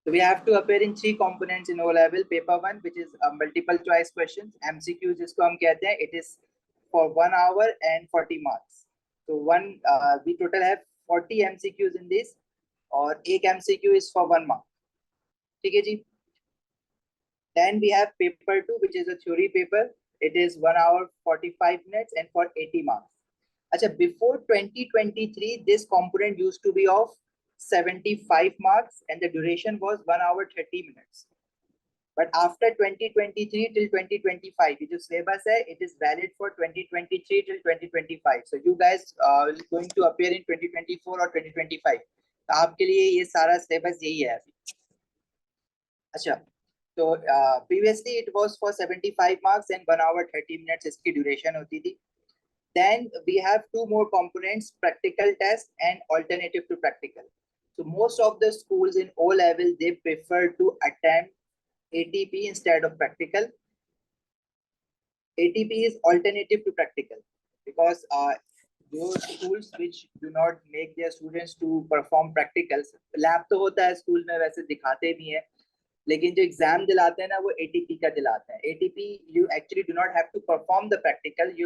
So we have to appear in 3 components in O level. Paper 1, which is multiple choice questions, MCQs जिसको हम कहते हैं, it is for 1 hour and 40 marks. So we total have 40 MCQs in this, और एक MCQ is for 1 mark. ठीक है जी. Then we have paper 2, which is a theory paper. It is 1 hour 45 minutes and for 80 marks. अच्छा, before 2023, this component used to be of 75 marks and the duration was 1 hour 30 minutes. But after 2023 till 2025, ये जो syllabus है, it is valid for 2023 till 2025. So you guys are going to appear in 2024 or 2025. तो आपके लिए ये सारा syllabus यही है अभी. अच्छा, तो previously it was for 75 marks and 1 hour 30 minutes इसकी duration होती थी. Then we have 2 more components, practical test and alternative to practical. So most of the schools in O level, they prefer to attempt ATP instead of practical. ATP is alternative to practical because those schools which do not make their students to perform practicals, lab तो होता है school में, वैसे दिखाते भी हैं, लेकिन जो एग्जाम दिलाते हैं ना वो ATP का दिलाते हैं. ATP you actually do not have to perform the practical,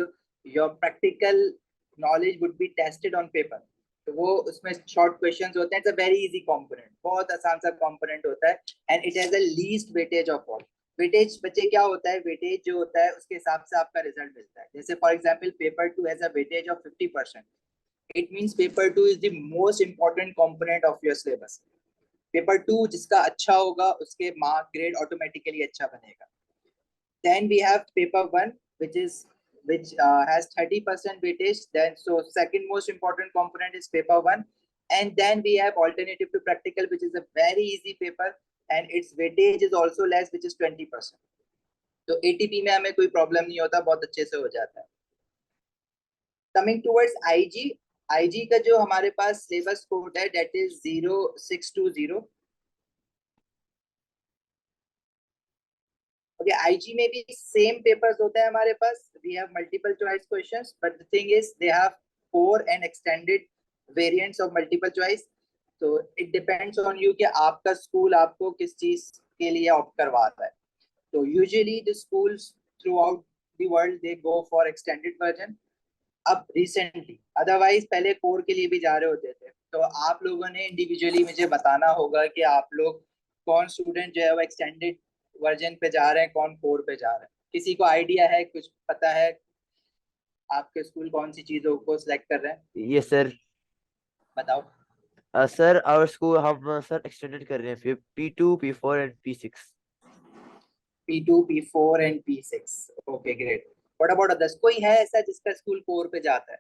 your practical knowledge would be tested on paper. तो वो उसमें short questions होते हैं. It's a very easy component, बहुत आसान सा component होता है, and it has the least weightage of all. Weightage बच्चे क्या होता है, वेटेज जो होता है उसके हिसाब से आपका रिजल्ट मिलता है. जैसे for example paper 2 has a weightage of 50%. It means paper 2 is the most important component of your syllabus. Paper 2 जिसका अच्छा होगा उसके मार्क ग्रेड ऑटोमेटिकली अच्छा बनेगा. Then we have paper 1 which has 30% weightage. Then so second most important component is paper 1, and then we have alternative to practical, which is a very easy paper and its weightage is also less, which is 20%. तो ATP में हमें कोई problem नहीं होता, बहुत अच्छे से हो जाता है. Coming towards IG का जो हमारे पास सिलेबस कोड है that is 0620. Okay, IG में भी सेम पेपर्स होते हैं हमारे पास. We have multiple choice questions, but the thing is they have 4 and extended variants of multiple choice. So it depends on you कि आपका स्कूल आपको किस चीज के लिए ऑप्ट करवा रहा है. So usually the schools throughout the world they go for extended version. अब recently, otherwise पहले कोर के लिए भी जा रहे होते थे. तो आप लोगों ने इंडिविजुअली मुझे बताना होगा कि आप लोग कौन स्टूडेंट जो है वो एक्सटेंडेड वर्जन पे जा रहे हैं, कौन कोर पे जा रहे हैं. किसी को आइडिया है, कुछ पता है आपके स्कूल कौन सी चीजों को सिलेक्ट कर रहे हैं? Yes sir. बताओ. सर आवर स्कूल हम सर एक्सटेंडेड कर रहे हैं P2 P4 and P6. P2 P4 and P6. Okay great. What about others? कोई है ऐसा जिसका स्कूल कोर पे जाता है?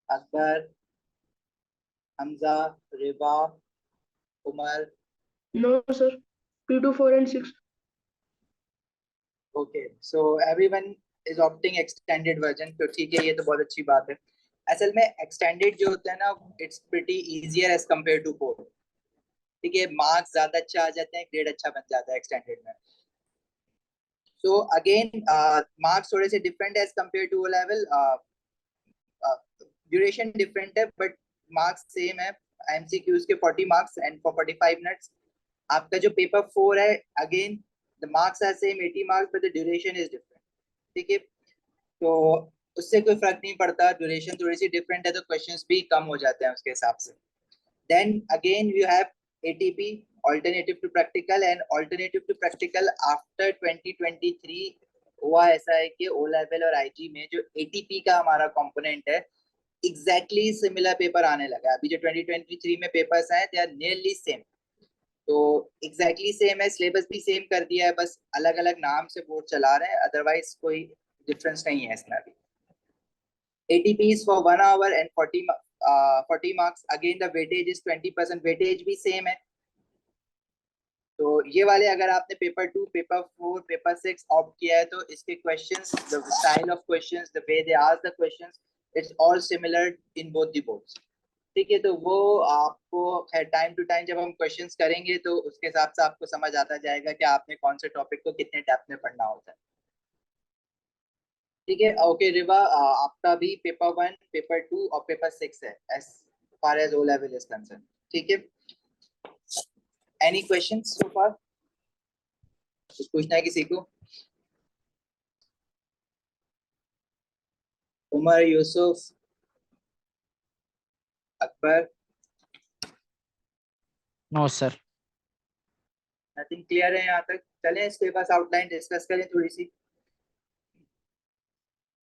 Akbar, Hamza, Riba, Umar? No, sir. P2, 4 and 6. Okay, so everyone is opting extended version. तो ठीक है, ये तो बहुत अच्छी बात है. असल में extended जो होता है ना, it's pretty easier as compared to core. ठीक है, मार्क्स ज्यादा अच्छा आ जाते हैं, ग्रेड अच्छा बन जाता है एक्सटेंडेड में. So again, marks थोड़े से different as compared to O level. Duration different है, but marks same है. MCQs के 40 marks and for 45 minutes. आपका जो पेपर 4 है, again the marks are same 80 marks, but the duration is different. ठीक है, तो उससे कोई फर्क नहीं पड़ता. ड्यूरेशन थोड़ी सी डिफरेंट है तो क्वेश्चंस भी कम हो जाते हैं उसके हिसाब से. Then again you have ATP, alternative to practical, and alternative to practical after 2023 हुआ ऐसा है कि O level और IG में जो ATP का हमारा कंपोनेंट है एग्जैक्टली सिमिलर पेपर आने लगा. अभी जो 2023 में पेपर्स आए they are nearly same. तो एग्जैक्टली सेम है, सिलेबस भी सेम कर दिया है, बस अलग अलग नाम से बोर्ड चला रहे हैं, अदरवाइज कोई डिफरेंस नहीं है इसमें अभी. ATP is for 1 hour and 40 marks. Again the weightage is 20%. weightage भी सेम है. तो ये वाले अगर आपने पेपर 2, पेपर 4, पेपर 6 ऑप्ट किया है तो इसके questions, the style of questions, the way they ask the questions, it's all similar in both the boards. ठीक है, तो वो आपको टाइम टू टाइम जब हम क्वेश्चंस करेंगे तो उसके हिसाब से आपको समझ आता जाएगा कि आपने कौन से टॉपिक को कितने डेप्थ में पढ़ना होता है. ठीक है, ओके रिवा, आपका भी पेपर 1, पेपर 2 और पेपर 6 है. far as O level is concerned. ठीक है? Any questions so far? कुछ पूछना है किसी को? Umar, Yusuf, Akbar? No sir. Nothing clear है यहाँ तक? चलें इसके पास आउटलाइन डिस्कस करें थोड़ी सी।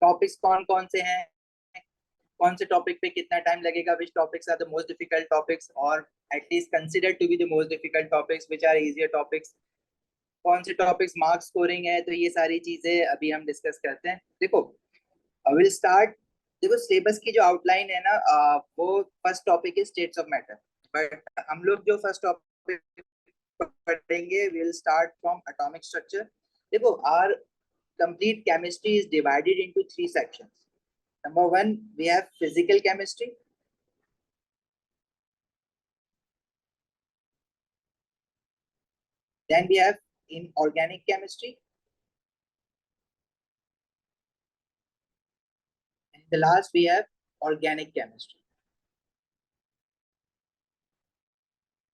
टॉपिक्स कौन कौन से हैं, कौन से टॉपिक पे कितना टाइम लगेगा, which topics are the most difficult topics or at least considered to be the most difficult topics, which are easier topics, कौन से टॉपिक्स मार्क्स स्कोरिंग है, तो ये सारी चीजें अभी हम डिस्कस करते हैं। देखो विल स्टार्ट, देखो सिलेबस की जो आउटलाइन है ना, वो फर्स्ट टॉपिक है स्टेट्स ऑफ मैटर, बट हम लोग जो फर्स्ट टॉपिक पढ़ेंगे will start from atomic structure. देखो are complete chemistry is divided into 3 sections. Number 1, we have physical chemistry. Then we have inorganic chemistry. And the last we have organic chemistry.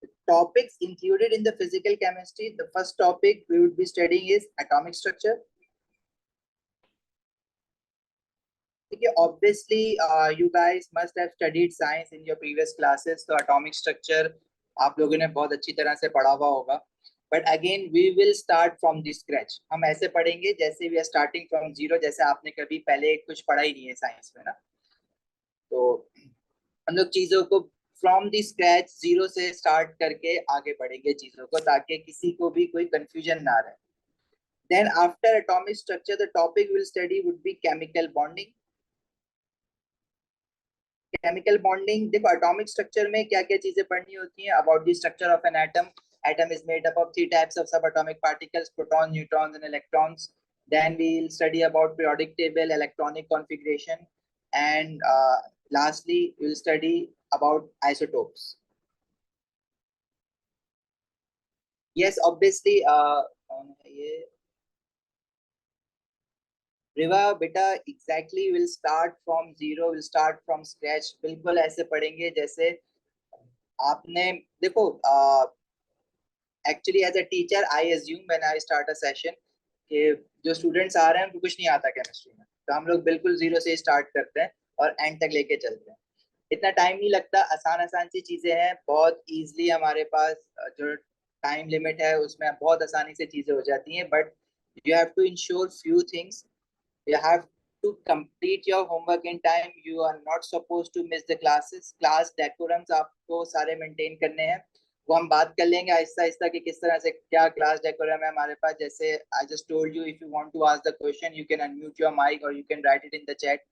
The topics included in the physical chemistry, the first topic we would be studying is atomic structure. Okay, obviously you guys must have studied science in your previous classes, so atomic structure आप लोगों ने बहुत अच्छी तरह से पढ़ा हुआ होगा, but again we will start from the scratch. हम ऐसे पढ़ेंगे जैसे we are starting from zero, जैसे आपने कभी पहले कुछ पढ़ा ही नहीं है साइंस में ना, तो हम लोग चीजों को फ्रॉम दी स्क्रैच जीरो से स्टार्ट करके आगे बढ़ेंगे चीजों को, ताकि किसी को भी कोई कंफ्यूजन ना रहे. Then after atomic structure, the topic we'll study would be chemical bonding. Chemical bonding, देखो एटॉमिक स्ट्रक्चर में क्या क्या चीजें पढ़नी होती हैं. About the structure of an atom. Atom is made up of 3 types of subatomic particles, protons, neutrons and electrons. Then we'll study about periodic table, electronic configuration, and lastly we'll study about isotopes. Yes, obviously ये रिवा बेटा exactly will start from zero, will start from scratch. बिल्कुल ऐसे पढ़ेंगे जैसे आपने, देखो actually as a teacher I assume when I start a session कि जो स्टूडेंट्स आ रहे हैं उनको कुछ नहीं आता केमिस्ट्री में, तो हम लोग बिल्कुल जीरो से स्टार्ट करते हैं और एंड तक लेके चलते हैं. इतना टाइम नहीं लगता, आसान आसान सी चीजें हैं, बहुत इजीली हमारे पास जो टाइम लिमिट है उसमें बहुत आसानी से चीजें हो जाती हैं. But you have to ensure few things. You have to complete your homework in time. You are not supposed to miss the classes. Class decorums आपको सारे maintain करने हैं, वो हम बात कर लेंगे आहिस्ता आहिस्ता कि किस तरह से क्या क्लास डेकोरम है हमारे पास. जैसे I just told you, if you want to ask the question, you can unmute your mic or you can write it in the chat.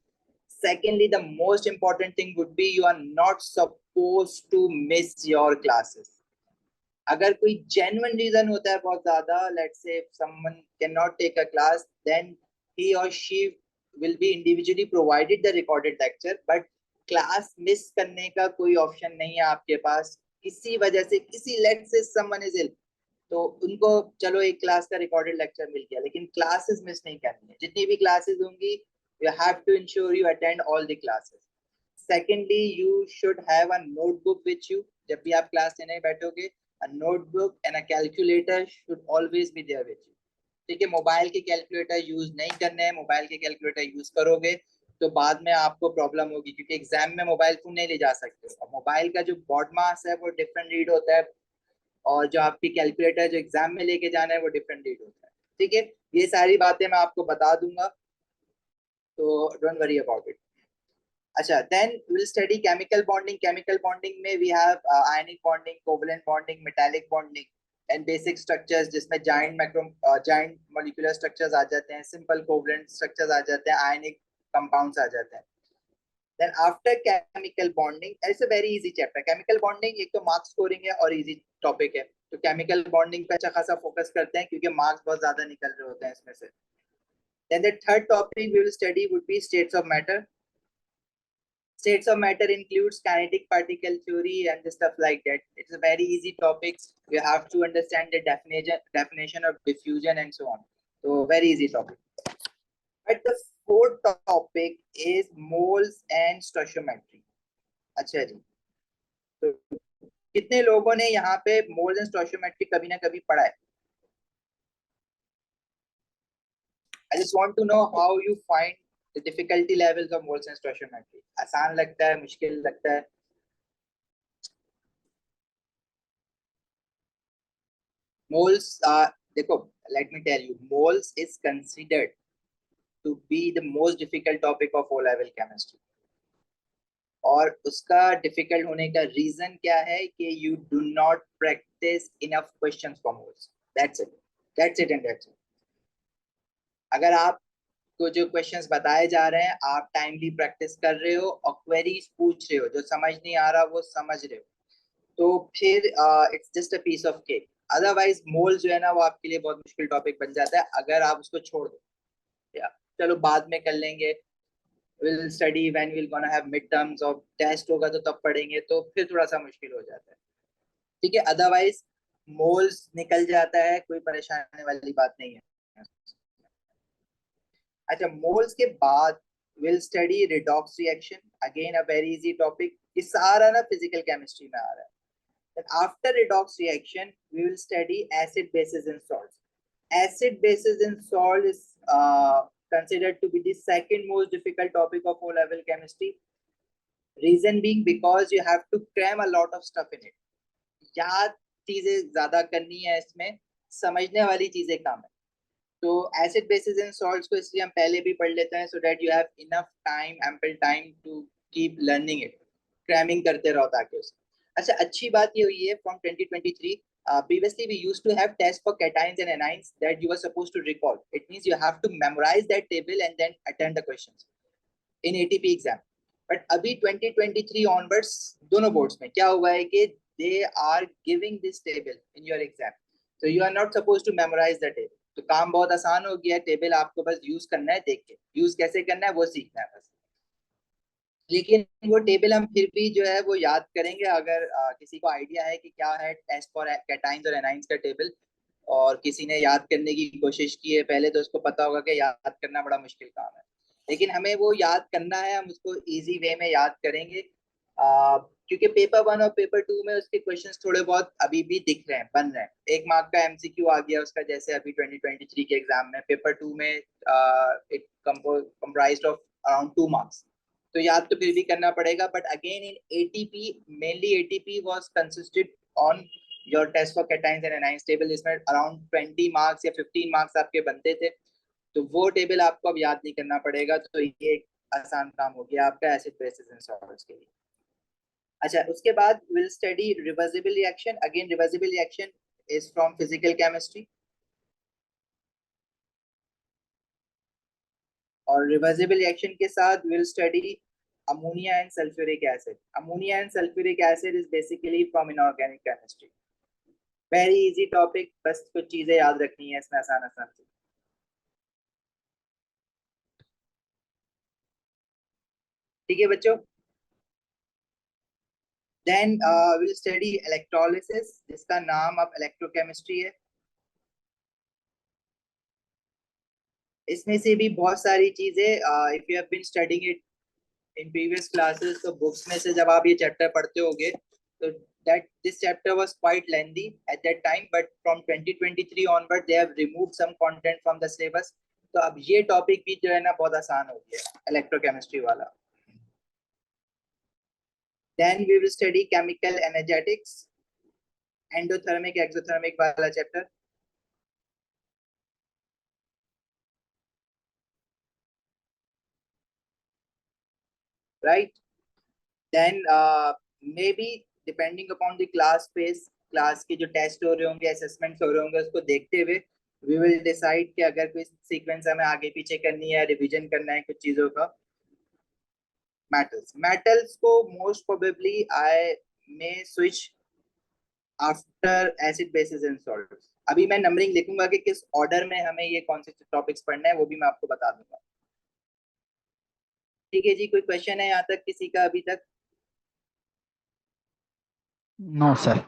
Secondly, the most important thing would be you are not supposed to miss your classes. अगर कोई genuine reason होता है बहुत ज्यादा, let's say if someone cannot take a class, then he or she will be individually provided the recorded lecture, but class miss करने का कोई option नहीं है आपके पास. किसी वजह से किसी लेट से someone is ill, तो उनको चलो एक क्लास का रिकॉर्डेड लेक्चर मिल गया, लेकिन क्लासेस मिस नहीं करनी है. जितनी भी क्लासेस होंगी you have to ensure you attend all the classes. Secondly, you should have a notebook with you. जब भी आप क्लास लेने बैठोगे, a notebook and a calculator should always be there with you. ठीक है, मोबाइल के calculator use नहीं करने हैं. मोबाइल के कैलकुलेटर यूज करोगे तो बाद में आपको प्रॉब्लम होगी, क्योंकि एग्जाम में मोबाइल फोन नहीं ले जा सकते. और मोबाइल का जो बॉड मास है वो डिफरेंट रीड होता है, और जो आपकी कैलकुलेटर जो एग्जाम में लेके जाना है वो डिफरेंट रीड होता है. ठीक है, ये सारी बातें मैं आपको बता दूंगा, तो डोंट वरी अबाउट इट. अच्छा, then we'll study chemical bonding. Chemical bonding में we have ionic bonding, covalent bonding, metallic bonding and basic structures, जिसमें giant molecular structures आ जाते हैं, simple covalent structures आ जाते हैं, ionic compounds आ जाते हैं. Then after chemical bonding, it's a very easy chapter. Chemical bonding एक तो marks scoring है और easy topic है, तो chemical bonding पे अच्छा खासा focus करते हैं क्योंकि marks बहुत ज्यादा निकल रहे होते हैं इसमें से. Then the third topic we will study would be states of matter. States of matter includes kinetic particle theory and stuff like that. It's a very easy topic. You have to understand the definition of diffusion and so on. So very easy topic. But the fourth topic is moles and stoichiometry. अच्छा जी, तो कितने लोगों ने यहाँ पे moles and stoichiometry कभी ना कभी पढ़ा है? I just want to know how you find the difficulty levels of moles and stoichiometry. आसान लगता है, मुश्किल लगता है? Moles देखो, let me tell you, moles is considered to be the most difficult topic of O level chemistry. और उसका difficult होने का रीजन क्या है कि you do not practice enough questions for moles. That's it, that's it and that's it. अगर आप को जो क्वेश्चंस बताए जा रहे हैं आप टाइमली प्रैक्टिस कर रहे हो और क्वेरीज पूछ रहे हो, जो समझ नहीं आ रहा वो समझ रहे हो, तो फिर it's just a piece of cake. Otherwise mole जो है ना वो आपके लिए बहुत मुश्किल टॉपिक बन जाता है अगर आप उसको छोड़ दो. या चलो बाद में कर लेंगे, will study when will gonna have mid terms और टेस्ट होगा तो तब पढ़ेंगे, तो फिर थोड़ा सा मुश्किल हो जाता है. ठीक है, अदरवाइज मोल्स निकल जाता है, कोई परेशानी वाली बात नहीं है. अच्छा, मोल्स के बाद will study redox reaction, again a very easy topic. ये सारा ना फिजिकल केमिस्ट्री में आ रहा है. Then after redox reaction, we will study acid bases and salts. Acid bases and salt is considered to be the second most difficult topic of O-level chemistry. Reason being because you have to cram a lot of stuff in it. याद चीजें ज्यादा करनी है इसमें, समझने वाली चीजें कम है. तो एसिड बेसिस एंड सॉल्ट्स को इसलिए हम पहले भी पढ़ लेते हैं, so that you have enough time, ample time to keep learning it. Cramming करते रहो ताकि उसको. अच्छा, अच्छी बात ये हुई है from 2023, previously we used to have tests for cations and anions that you were supposed to recall. It means you have to memorize that table and then attend the questions in ATP exam. But अभी 2023 onwards दोनों boards में क्या हुआ है कि they are giving this table in your exam, so you are not supposed to memorize the table. तो काम बहुत आसान हो गया है, टेबल आपको बस यूज करना है, देख के यूज कैसे करना है वो सीखना है बस. लेकिन वो टेबल हम फिर भी जो है वो याद करेंगे अगर किसी को आइडिया है कि क्या है टेस्ट फॉर कैटाइंस और एनाइंस का टेबल, और किसी ने याद करने की कोशिश की है पहले, तो उसको पता होगा कि याद करना बड़ा मुश्किल काम है. लेकिन हमें वो याद करना है, हम उसको इजी वे में याद करेंगे, क्योंकि पेपर 1 और पेपर 2 में उसके क्वेश्चंस थोड़े बहुत अभी भी दिख रहे हैं, बन रहे हैं. 1 मार्क का एमसीक्यू आ गया उसका, जैसे अभी 2023 के एग्जाम में. पेपर 2 में it comprised of around 2 marks, तो याद तो फिर भी करना पड़ेगा. But again in ATP, mainly ATP was consisted on your test for cations and anions table. इसमें अराउंड 20 मार्क्स या 15 मार्क्स आपके बनते थे, तो वो टेबल आपको अब याद नहीं करना पड़ेगा. तो ये एक आसान काम हो गया आपका एसिड बेसिस एंड सॉल्ट्स के लिए. अच्छा, उसके बाद will study reversible reaction. Again reversible reaction is from physical chemistry, और रिवर्सिबल रिएक्शन के साथ will study ammonia and sulfuric acid. Ammonia and sulfuric acid is basically from inorganic chemistry. Very easy topic, बस कुछ चीजें याद रखनी है इसमें आसान आसान से. ठीक है बच्चों. Then we'll study electrolysis, जिसका नाम अब electrochemistry है. इसमें से भी बहुत सारी चीजें if you have been studying it in previous classes, तो books में से जब आप ये चैप्टर पढ़ते होगे तो that this chapter was quite lengthy at that time, but from 2023 onward they have removed some content from the syllabus. तो अब ये टॉपिक भी जो है ना बहुत आसान हो गया इलेक्ट्रोकेमिस्ट्री वाला. Then we will study chemical energetics, endothermic exothermic वाला chapter. Right? Then maybe depending upon the class phase, class के जो टेस्ट हो रहे होंगे, असेसमेंट्स हो रहे होंगे, उसको देखते हुए we will decide कि अगर कोई सीक्वेंस हमें आगे पीछे करनी है, रिवीजन करना है कुछ चीजों का. मेटल्स को most probably I may switch after acid basis and salts. अभी मैं नंबरिंग लिखूंगा कि किस ऑर्डर में हमें ये कौन से टॉपिक्स पढ़ना है, वो भी मैं आपको बता दूंगा. ठीक है जी, कोई क्वेश्चन है यहाँ तक किसी का अभी तक? No sir.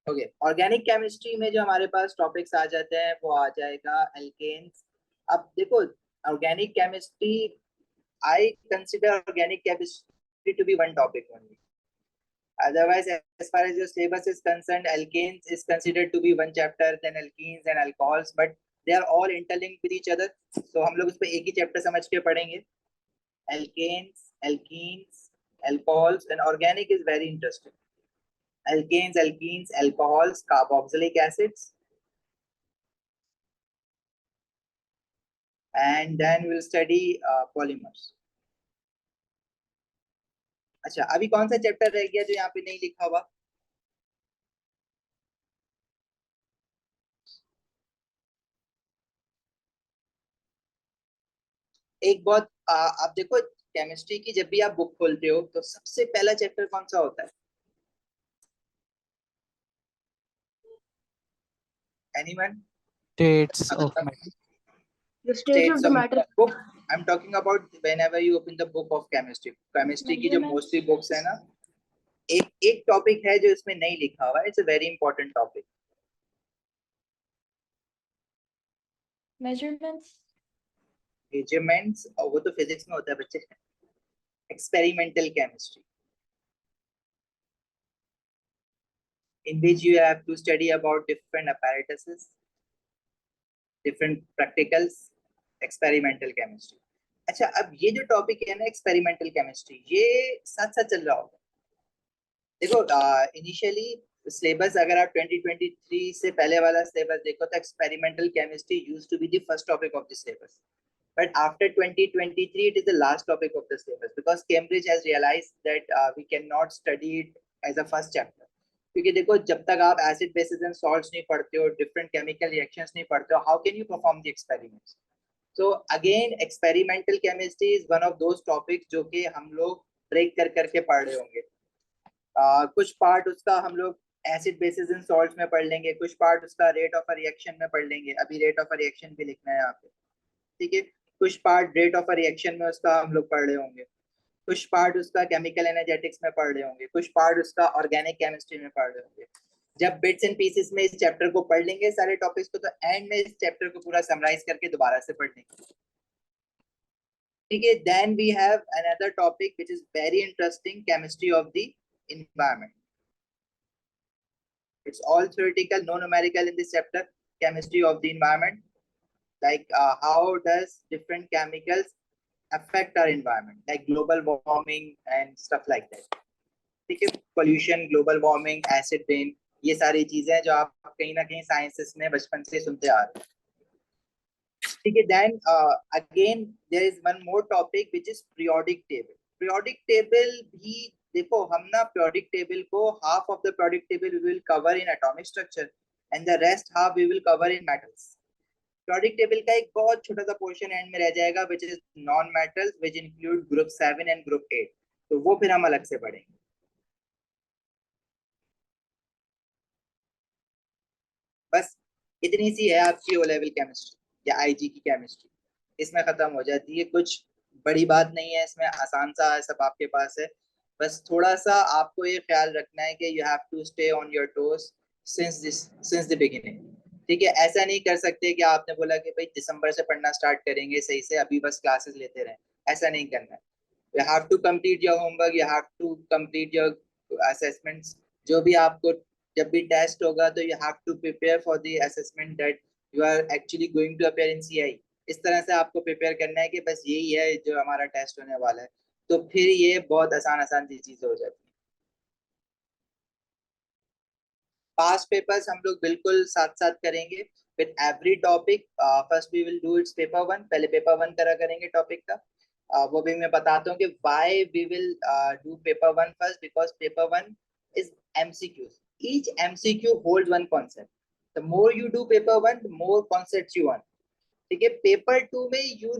Okay, organic chemistry में जो हमारे पास टॉपिक्स आ जाते हैं वो आ जाएगा एल्केन्स. अब देखो, organic chemistry, I consider organic chemistry to be one topic only. Otherwise, as far as your syllabus is concerned, alkanes is considered to be one chapter, then alkenes and alcohols, but they are all interlinked with each other. So हम लोग उस पर एक ही chapter समझ के पढ़ेंगे. Alkanes, alkenes, alcohols, and organic is very interesting. Alkanes, alkenes, alcohols, carboxylic acids, and then we'll study polymers. अच्छा, अभी कौन सा चैप्टर रह गया जो यहाँ पे नहीं लिखा हुआ? एक बहुत आप देखो केमिस्ट्री की जब भी आप बुक खोलते हो तो सबसे पहला चैप्टर कौन सा होता है? Anyone? States of matter. The states of the matter. Book. I'm talking about whenever you open the book of chemistry. Chemistry की जो mostly books है ना, एक टॉपिक है जो इसमें नहीं लिखा हुआ है. It's a very important topic. Measurements. Measurements, और वो तो फिजिक्स में होता है बच्चे. Experimental chemistry, in which you have to study about different apparatuses, different practicals, experimental chemistry. अच्छा, अब ये जो टॉपिक है ना एक्सपेरिमेंटल केमिस्ट्री, ये साथ साथ चल रहा होगा. देखो इनिशियली सिलेबस अगर आप 2023 से पहले वाला सिलेबस देखो तो experimental chemistry used to be the first topic of the syllabus, but after 2023 it is the last topic of the syllabus because Cambridge has realized that we cannot study it as a first chapter. क्योंकि देखो जब तक आप acid basis and salts नहीं पढ़ते हो, different chemical reactions नहीं पढ़ते हो, how can you perform the experiments? So again experimental chemistry is one of those topics जो कि हम लोग ब्रेक कर करके पढ़ रहे होंगे. कुछ पार्ट उसका हम लोग एसिड बेसिस एंड सॉल्ट्स में पढ़ लेंगे, कुछ पार्ट उसका रेट ऑफ अ रिएक्शन में पढ़ लेंगे. अभी रेट ऑफ अ रिएक्शन भी लिखना है यहाँ पे, ठीक है. कुछ part rate of a reaction में उसका हम लोग पढ़ रहे होंगे, कुछ पार्ट उसका केमिकल एनर्जेटिक्स में पढ़ रहे होंगे, कुछ पार्ट उसका ऑर्गेनिक केमिस्ट्री में पढ़ रहे होंगे. जब बिट्स एंड पीसेस में इस चैप्टर को पढ़ लेंगे सारे टॉपिक्स को, तो एंड में इस चैप्टर को पूरा समराइज करके दोबारा से पढ़ लेंगे, ठीक है. Then we have another topic which is very interesting, chemistry of the environment. It's all theoretical, no numerical in this chapter, chemistry of the environment, like how does different chemicals affect our environment, like global warming and stuff like that. ठीक है, pollution, global warming, acid rain, ये सारी चीजें जो आप कहीं ना कहीं साइंसेस में बचपन से सुनते आ रहे हैं, ठीक है. Then again there is one more topic which is periodic table. Periodic table भी देखो, हम ना पीरियोडिक टेबल को half of the periodic table we will cover in atomic structure and the rest half we will cover in metals. Periodic table का एक बहुत छोटा सा पोर्शन एंड में रह जाएगा which is non metals, which include group 7 and group 8, तो वो फिर हम अलग से पढ़ेंगे. बस इतनी सी है आपकी ओ लेवल केमिस्ट्री या आईजी की केमिस्ट्री, इसमें खत्म हो जाती है. कुछ बड़ी बात नहीं है इसमें, आसान सा सब आपके पास है. बस थोड़ा सा आपको ये ख्याल रखना है कि you have to stay on your toes since the beginning, ठीक है. ऐसा नहीं कर सकते कि आपने बोला कि भाई दिसंबर से पढ़ना स्टार्ट करेंगे सही से, अभी बस क्लासेस लेते रहें, ऐसा नहीं करना है. You have to complete your homework, you have to complete your assessments. जो भी आपको जब भी टेस्ट होगा तो you have to prepare for the assessment that you are actually going to appear in CI. इस तरह से आपको प्रिपेयर करना है कि बस यही है जो हमारा टेस्ट होने वाला है, तो फिर ये बहुत आसान सी चीजें हो जाती है. पास्ट पेपर्स हम लोग बिल्कुल साथ साथ करेंगे with every topic. First we will do its paper 1, पहले पेपर 1 करा करेंगे टॉपिक का. वो भी मैं बताता हूँ कि why we will do paper 1 first, because paper 1 is MCQs. Each MCQ hold one concept. The more you do paper 1, the more concepts you earn, ठीक है. पेपर 2 में you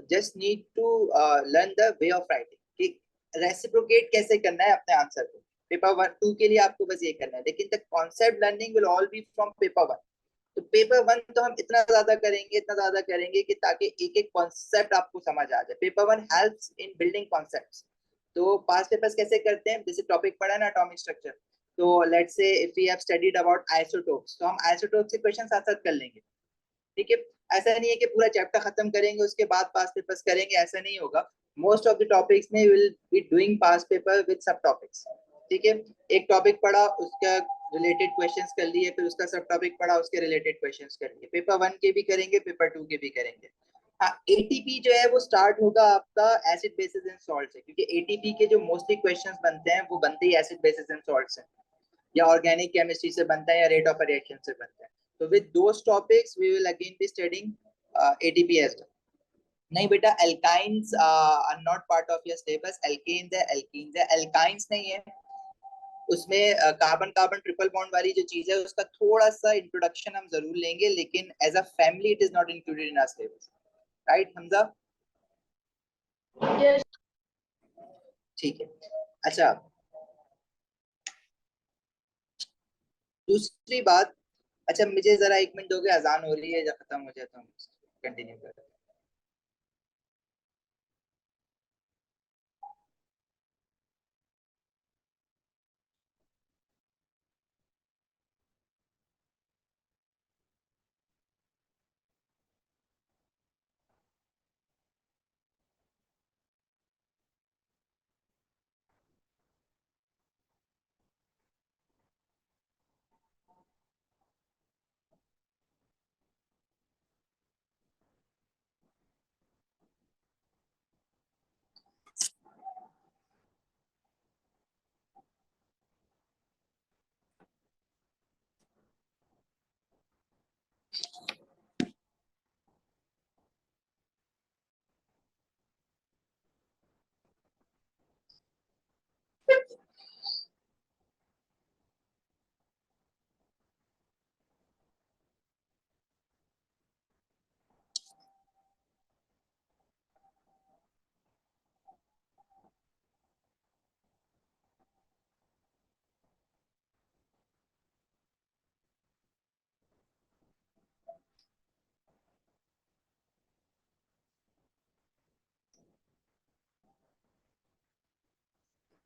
just need to learn the way of writing, कि reciprocate कैसे करना है अपने answer को. Paper 1 2 के लिए आपको बस ये करना है, लेकिन the concept learning will all B from paper 1. तो पेपर 1 तो हम इतना ज्यादा करेंगे कि ताकि एक एक कॉन्सेप्ट आपको समझ आ जाए. Paper 1 helps in building concepts. तो पास्ट पेपर्स कैसे करते हैं, जैसे टॉपिक पढ़ा ना एटॉमिक स्ट्रक्चर, तो let's say if we have studied about isotopes, तो हम आइसोटोप्स के क्वेश्चन साथ साथ कर लेंगे, ठीक है. ऐसा नहीं है कि पूरा चैप्टर खत्म करेंगे उसके बाद पास्ट पेपर्स करेंगे, ऐसा नहीं होगा. मोस्ट ऑफ द टॉपिक्स में will be doing past paper with सब टॉपिक्स, ठीक है, एक टॉपिक पढ़ा उसका रिलेटेड क्वेश्चंस कर लिए, फिर उसका सब टॉपिक पढ़ा उसके रिलेटेड क्वेश्चंस कर लिए। पेपर 1 के भी करेंगे, पेपर 2 के भी करेंगे। हाँ, एटीपी जो है वो स्टार्ट होगा आपका एसिड बेसिस एंड सॉल्ट से, क्योंकि एटीपी के जो मोस्टली क्वेश्चंस बनते हैं वो बनते ही एसिड बेसिस एंड सॉल्ट से, या ऑर्गेनिक केमिस्ट्री से बनता है, या रेट ऑफ रिएक्शन से बनता है। तो with those topics we will again be studying ATP as well. नहीं बेटा, alkynes are not part of your syllabus. Alkanes है, एल्कीन्स है, एल्काइंस नहीं है। उसमें कार्बन कार्बन ट्रिपल बॉन्ड वाली जो चीज है उसका थोड़ा सा इंट्रोडक्शन हम जरूर लेंगे, लेकिन as a family it is not included in our syllabus. Right Hamza? Yes. ठीक है। अच्छा, दूसरी बात, अच्छा मुझे जरा 1 मिनट दोगे, अजान हो रही है, जब खत्म हो जाए तो हम कंटिन्यू करें।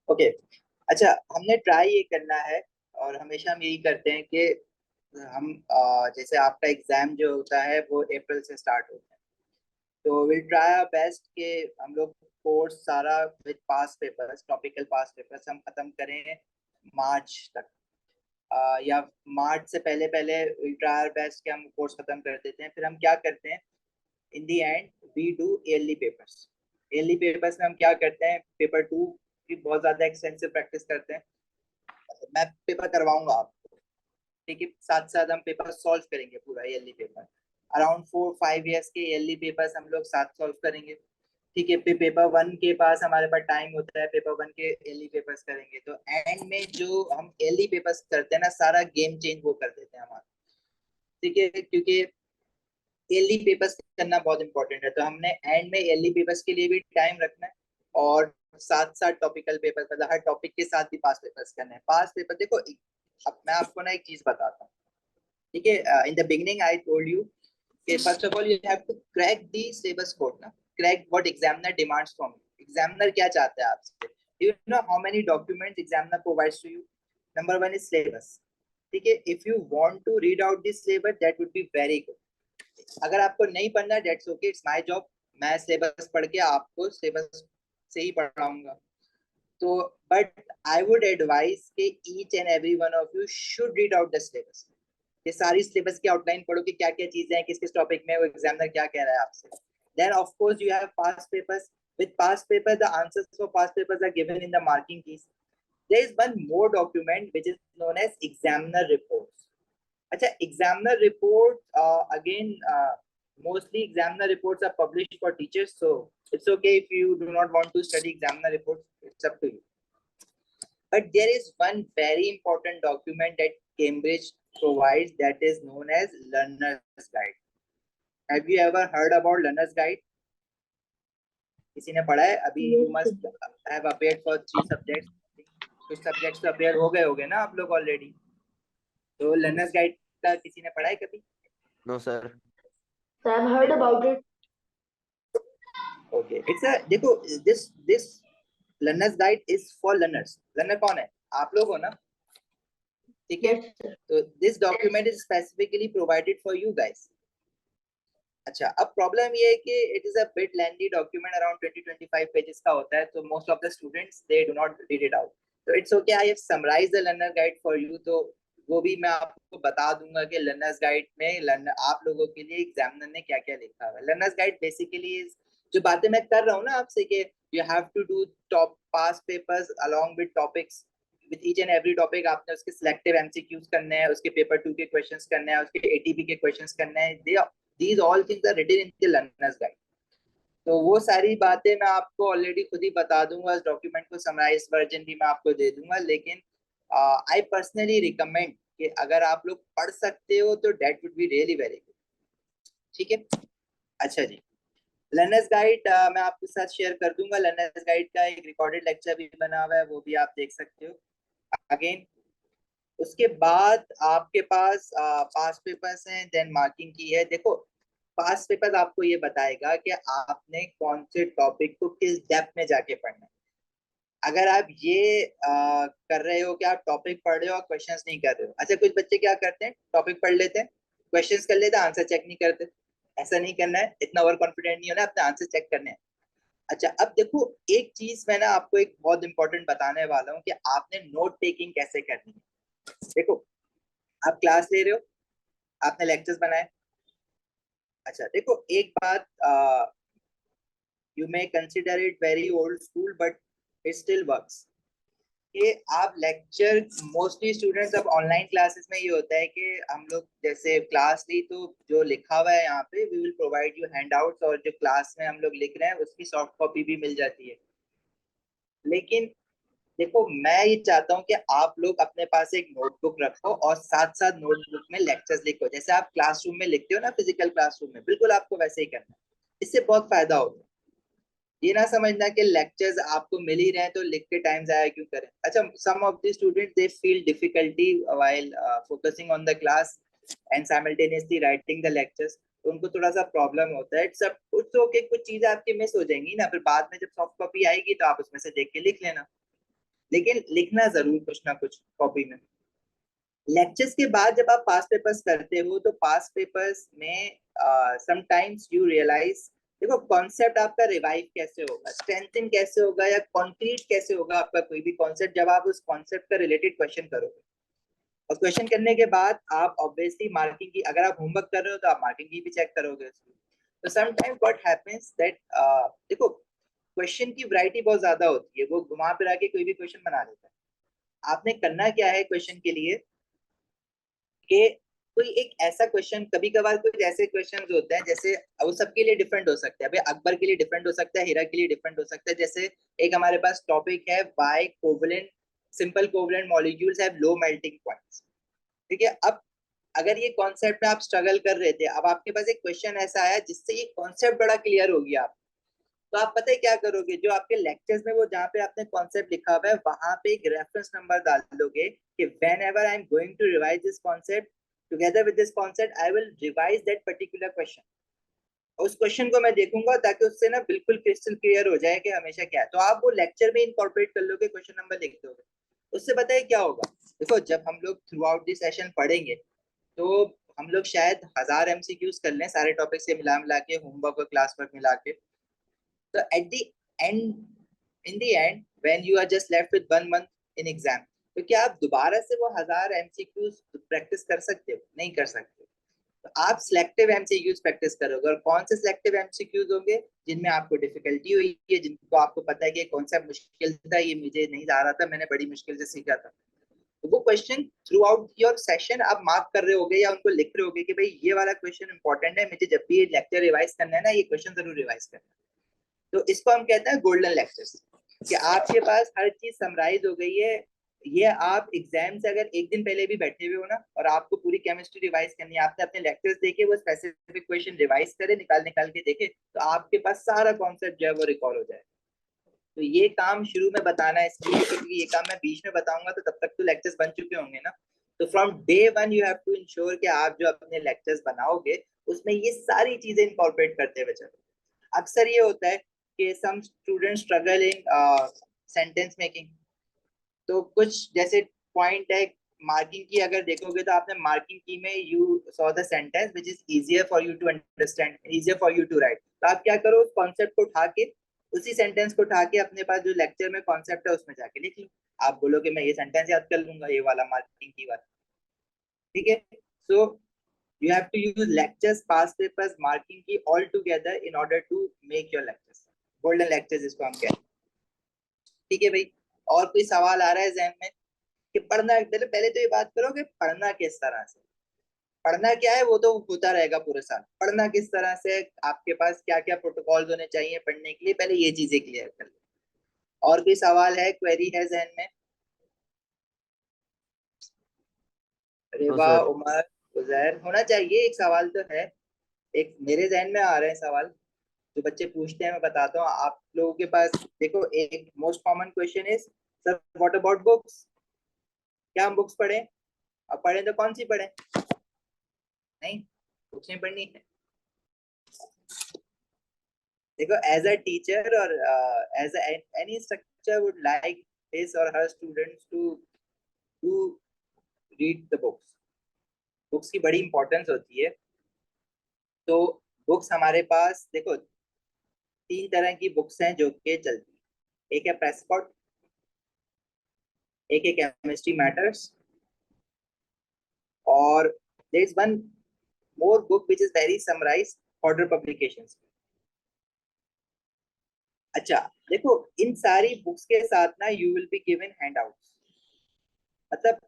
ओके अच्छा, हमने ट्राई ये करना है, और हमेशा हम यही करते हैं कि हम जैसे आपका एग्जाम जो होता है वो अप्रैल से स्टार्ट होता है, तो विल ट्राई आवर बेस्ट कि हम लोग कोर्स सारा with pass papers, topical pass papers हम खत्म करें मार्च तक, या मार्च से पहले पहले विल ट्राई आवर बेस्ट कि हम कोर्स खत्म कर देते हैं। फिर हम क्या करते हैं, in the end we do yearly papers. Yearly papers में हम क्या करते हैं, पेपर 2 की बहुत ज्यादा एक्सटेंसिव प्रैक्टिस करते हैं। मैं पेपर करवाऊंगा आपको, ठीक है, साथ साथ हम पेपर सॉल्व करेंगे पूरा ईयरली पेपर। अराउंड 4-5 ईयर्स के ईयरली पेपर्स हम लोग साथ सॉल्व करेंगे, ठीक है। फिर पेपर 1 के पास हमारे पास टाइम होता है, पेपर 1 के ईयरली पेपर्स करेंगे। तो एंड में जो हम ईयरली पेपर्स करते हैं ना, सारा गेम चेंज वो कर देते हैं हमारा, ठीक है, क्योंकि ईयरली पेपर्स करना बहुत इंपॉर्टेंट है। तो हमने एंड में ईयरली पेपर्स के लिए भी टाइम रखना है, और साथ साथ टॉपिकल पेपर, मतलब हर टॉपिक के साथ भी पास पेपर्स करने हैं। पास पेपर देखो, अब मैं आपको ना एक चीज बताता हूँ, ठीक है। In the beginning I told you कि first of all you have to crack the syllabus code ना, crack what examiner demands from you. Examiner क्या चाहता है आपसे? Do you know how many documents examiner provides to you? Number 1 is syllabus, ठीक है। If you want to read out this syllabus that would be very good. अगर आपको नहीं पढ़ना, that's okay, it's my job, मैं syllabus पढ़ के आपको सिलेबस से ही पढ़ाऊंगा। तो बट आई वुड एडवाइज कि each and every one of you should read out the syllabus. ये सारी सिलेबस की आउटलाइन पढ़ो कि क्या क्या चीजें हैं, किस किस टॉपिक में, वो एग्जामिनर क्या कह रहा है आपसे। Then of course you have past papers. with past paper the answers for past papers are given in the marking keys. There is one more document which is known as examiner reports. अच्छा, examiner report again mostly examiner reports are published for teachers, so it's okay if you do not want to study examiner reports, it's up to you. But there is one very important document that Cambridge provides that is known as learner's guide. Have you ever heard about learner's guide? किसी ने पढ़ा है अभी? Yes, You must have appeared for 3 subjects, कुछ subjects तो appear हो गए होंगे ना आप लोग ऑलरेडी। तो लर्नर्स गाइड का किसी ने पढ़ा है कभी? No, sir. so I've heard about it. Okay, it's a, देखो, this learners guide is for learners. Learner कौन है? आप लोग हो ना, ठीक है। Yes, sir. तो this document is specifically provided for you guys. अच्छा, अब प्रॉब्लम ये है कि it is a bit lengthy document, around 20-25 pages का होता है, तो most of the students they do not read it out. तो it's okay, I have summarise the learner guide for you, तो वो भी मैं आपको बता दूंगा कि लर्नर्स गाइड में लर्नर आप लोगों के लिए एग्जामिनर ने क्या क्या लिखा हुआ है। लर्नर्स गाइड बेसिकली जो बातें मैं कर रहा हूँ ना आपसे कि you have to do top past papers along with topics, with each and every topic आपने उसके सिलेक्टिव एमसीक्यूज करने हैं, उसके पेपर 2 के क्वेश्चंस करने हैं, उसके एटीपी के क्वेश्चंस करने हैं। These all things are written in the learners guide. तो वो सारी बातें मैं आपको ऑलरेडी खुद ही बता दूंगा, इस डॉक्यूमेंट को समराइज वर्जन भी मैं आपको दे दूंगा, लेकिन आई पर्सनली रिकमेंड कि अगर आप लोग पढ़ सकते हो तो that would be really very good. ठीक है, अच्छा जी, लर्नर्स गाइड मैं आपके साथ शेयर कर दूंगा। लर्नर्स गाइड का एक रिकॉर्डेड लेक्चर भी बना हुआ है, वो भी आप देख सकते हो। अगेन उसके बाद आपके पास पास पेपर्स हैं, देन मार्किंग की है। देखो पास पेपर आपको ये बताएगा कि आपने कौन से टॉपिक को किस डेप्थ में जाके पढ़ना है। अगर आप ये कर रहे हो कि आप टॉपिक पढ़ रहे हो और क्वेश्चंस नहीं कर रहे हो। अच्छा, कुछ बच्चे क्या करते हैं, टॉपिक पढ़ लेते हैं, क्वेश्चंस कर लेते हैं, आंसर चेक नहीं करते। ऐसा नहीं करना है, इतना ओवर कॉन्फिडेंट नहीं होना, अपने आंसर चेक करने हैं। अच्छा, अब देखो एक चीज मैं ना आपको एक बहुत इंपॉर्टेंट बताने वाला हूँ कि आपने नोट टेकिंग कैसे करनी है। देखो आप क्लास ले रहे हो, आपने लेक्चर्स बनाए। अच्छा देखो एक बात, you may consider it very old school but it still works, कि आप लेक्चर मोस्टली स्टूडेंट्स अब ऑनलाइन क्लासेस में ये होता है कि हम लोग जैसे क्लास ली तो जो लिखा हुआ है यहाँ पे we will provide you handouts, और जो क्लास में हम लोग लिख रहे हैं उसकी सॉफ्ट कॉपी भी मिल जाती है। लेकिन देखो मैं ये चाहता हूँ कि आप लोग अपने पास एक नोटबुक रखो और साथ साथ नोटबुक में लेक्चर्स लिखो, जैसे आप क्लासरूम में लिखते हो ना फिजिकल क्लासरूम में, बिल्कुल आपको वैसे ही करना है। इससे बहुत फायदा होगा। ये ना समझना कि लेक्चर्स आपको मिल ही रहे हैं तो लिख के टाइम जाया क्यों करें। अच्छा, some of the students they feel difficulty while focusing on the class and simultaneously writing the lectures, तो उनको थोड़ा सा प्रॉब्लम होता है। सब कुछ ओके, कुछ चीजें आपकी मिस हो जाएंगी ना, फिर बाद में जब सॉफ्ट कॉपी आएगी तो आप उसमें से देख के लिख लेना, लेकिन लिखना जरूर कुछ ना कुछ कॉपी में। लेक्चर्स के बाद जब आप पास पेपर्स करते हो तो पास पेपर्स में समटाइम्स यू रियलाइज, देखो कॉन्सेप्ट आपका रिवाइव कैसे होगा, स्ट्रेंथन कैसे होगा या कॉन्क्रीट कैसे होगा आपका कोई भी कॉन्सेप्ट, जब आप उस कॉन्सेप्ट का रिलेटेड क्वेश्चन करोगे। और क्वेश्चन करने के बाद आप ऑब्वियसली मार्किंग की, अगर आप होमवर्क कर रहे हो तो आप मार्किंग की भी चेक करोगे उसकी। तो समटाइम्स व्हाट हैपेंस दैट, देखो क्वेश्चन की वैरायटी बहुत ज्यादा होती है, वो घुमा फिरा के कोई भी क्वेश्चन बना देता है। आपने करना क्या है क्वेश्चन के लिए कि कोई एक ऐसा क्वेश्चन, कभी कभार कुछ ऐसे क्वेश्चन होते हैं जैसे वो सबके लिए डिफरेंट हो सकते हैं, अभी अकबर के लिए डिफरेंट हो सकता है, हीरा के लिए डिफरेंट हो सकता है। जैसे एक हमारे पास टॉपिक है why covalent simple covalent molecules have low melting points. ठीक है, अब अगर ये कॉन्सेप्ट में आप स्ट्रगल कर रहे थे, अब आपके पास एक क्वेश्चन ऐसा आया जिससे ये कॉन्सेप्ट बड़ा क्लियर हो गया आप, तो आप पता है क्या करोगे, जो आपके लेक्चर्स में वो जहाँ पे आपने कॉन्सेप्ट लिखा हुआ है वहां पे एक रेफरेंस नंबर डाल दोगे कि whenever I am going to revise this concept, together with this concept I will revise that particular question। उस क्वेश्चन को मैं देखूंगा ताकि उससे ना बिल्कुल क्रिस्टल क्लियर हो जाए कि हमेशा क्या है, तो आप वो लेक्चर में इनकॉर्पोरेट कर लोगे, क्वेश्चन नंबर लिख दोगे। उससे पता है क्या होगा, देखो जब हम लोग थ्रू आउट दिस सेशन पढ़ेंगे तो हम लोग शायद 1000 एमसीक्यूज कर लें सारे टॉपिक से मिला मिला के, होमवर्क और क्लास वर्क मिला के। So at the in the end, when you are just left with 1 month in exam, तो क्या आप दोबारा से वो 1000 एमसीक्यूज प्रैक्टिस कर सकते हो? नहीं कर सकते। तो आप सिलेक्टिव एमसीक्यूज प्रैक्टिस करोगे, और कौन से सिलेक्टिव एमसीक्यूज होंगे जिनमें आपको डिफिकल्टी हुई है, जिनको आपको पता है कि कॉन्सेप्ट मुश्किल था, ये मुझे नहीं आ रहा था, मैंने बड़ी मुश्किल से सीखा था। तो वो question through out your session आप मार्क कर रहे होगे या उनको लिख रहे होगे कि भाई ये वाला क्वेश्चन इंपॉर्टेंट है, मुझे जब भी ये लेक्चर रिवाइज करना है ना, ये क्वेश्चन जरूर रिवाइज करना है। तो इसको हम कहते हैं गोल्डन लेक्चर्स, कि आपके पास हर चीज समराइज हो गई है। ये आप एग्जाम से अगर एक दिन पहले भी बैठे हुए हो ना और आपको पूरी केमिस्ट्री रिवाइज करनी है, आपने अपने लेक्चर्स देखे, वो स्पेसिफिक क्वेश्चन रिवाइज करे, निकाल निकाल के देखे, तो आपके पास सारा कॉन्सेप्ट जो है वो रिकॉल हो जाए। तो ये काम शुरू में बताना है इसलिए क्योंकि ये काम मैं बीच में बताऊंगा तो तब तक तो लेक्चर्स बन चुके होंगे ना। तो from day 1 you have to ensure कि आप जो अपने लेक्चर्स बनाओगे उसमें ये सारी चीजें इनकॉर्पोरेट करते हुए चलो। अक्सर ये होता है कि some student struggle in sentence making, तो कुछ जैसे पॉइंट है मार्किंग की, अगर देखोगे तो आपने मार्किंग की में you saw the sentence which is easier for you to understand, easier for you to write, तो आप क्या करो उस कॉन्सेप्ट को उठा के उसी सेंटेंस को उठा के अपने पास जो लेक्चर में कॉन्सेप्ट है उसमें जाके लिख लो। आप बोलो कि मैं ये सेंटेंस याद कर लूंगा, ये वाला मार्किंग की बात, ठीक है। So you have to use lectures, past papers, marking key all together in order to make your lectures golden lectures, इसको हम कहते हैं, ठीक है भाई। और कोई सवाल आ रहा है जहन में कि पढ़ना, पहले तो ये बात करो कि पढ़ना किस तरह से, पढ़ना क्या है वो तो होता रहेगा पूरे साल, पढ़ना किस तरह से, आपके पास क्या क्या प्रोटोकॉल्स होने चाहिए पढ़ने के लिए, पहले ये चीजें क्लियर कर लो। और कोई सवाल है, क्वेरी है जहन में? नो रेवा, सर। उमर, उजैर, होना चाहिए, एक सवाल तो है। एक मेरे जहन में आ रहे हैं सवाल जो बच्चे पूछते हैं, मैं बताता हूँ आप लोगों के पास। देखो, एक most common question is, sir what about books, क्या हम बुक्स पढ़ें? अब पढ़ें तो कौन सी पढ़ें? नहीं, बुक्स नहीं पढ़नी है। देखो, as a teacher or as any instructor would like his or her students to read the books. Books की बड़ी इंपॉर्टेंस होती है। तो बुक्स हमारे पास देखो 3 तरह की बुक्स हैं जो कि चलती है। एक है प्रेसकॉट, एक है केमिस्ट्री मैटर्स, और there is one more book which is very summarised, order publications. अच्छा, देखो इन सारी बुक्स के साथ ना you will be given handouts, मतलब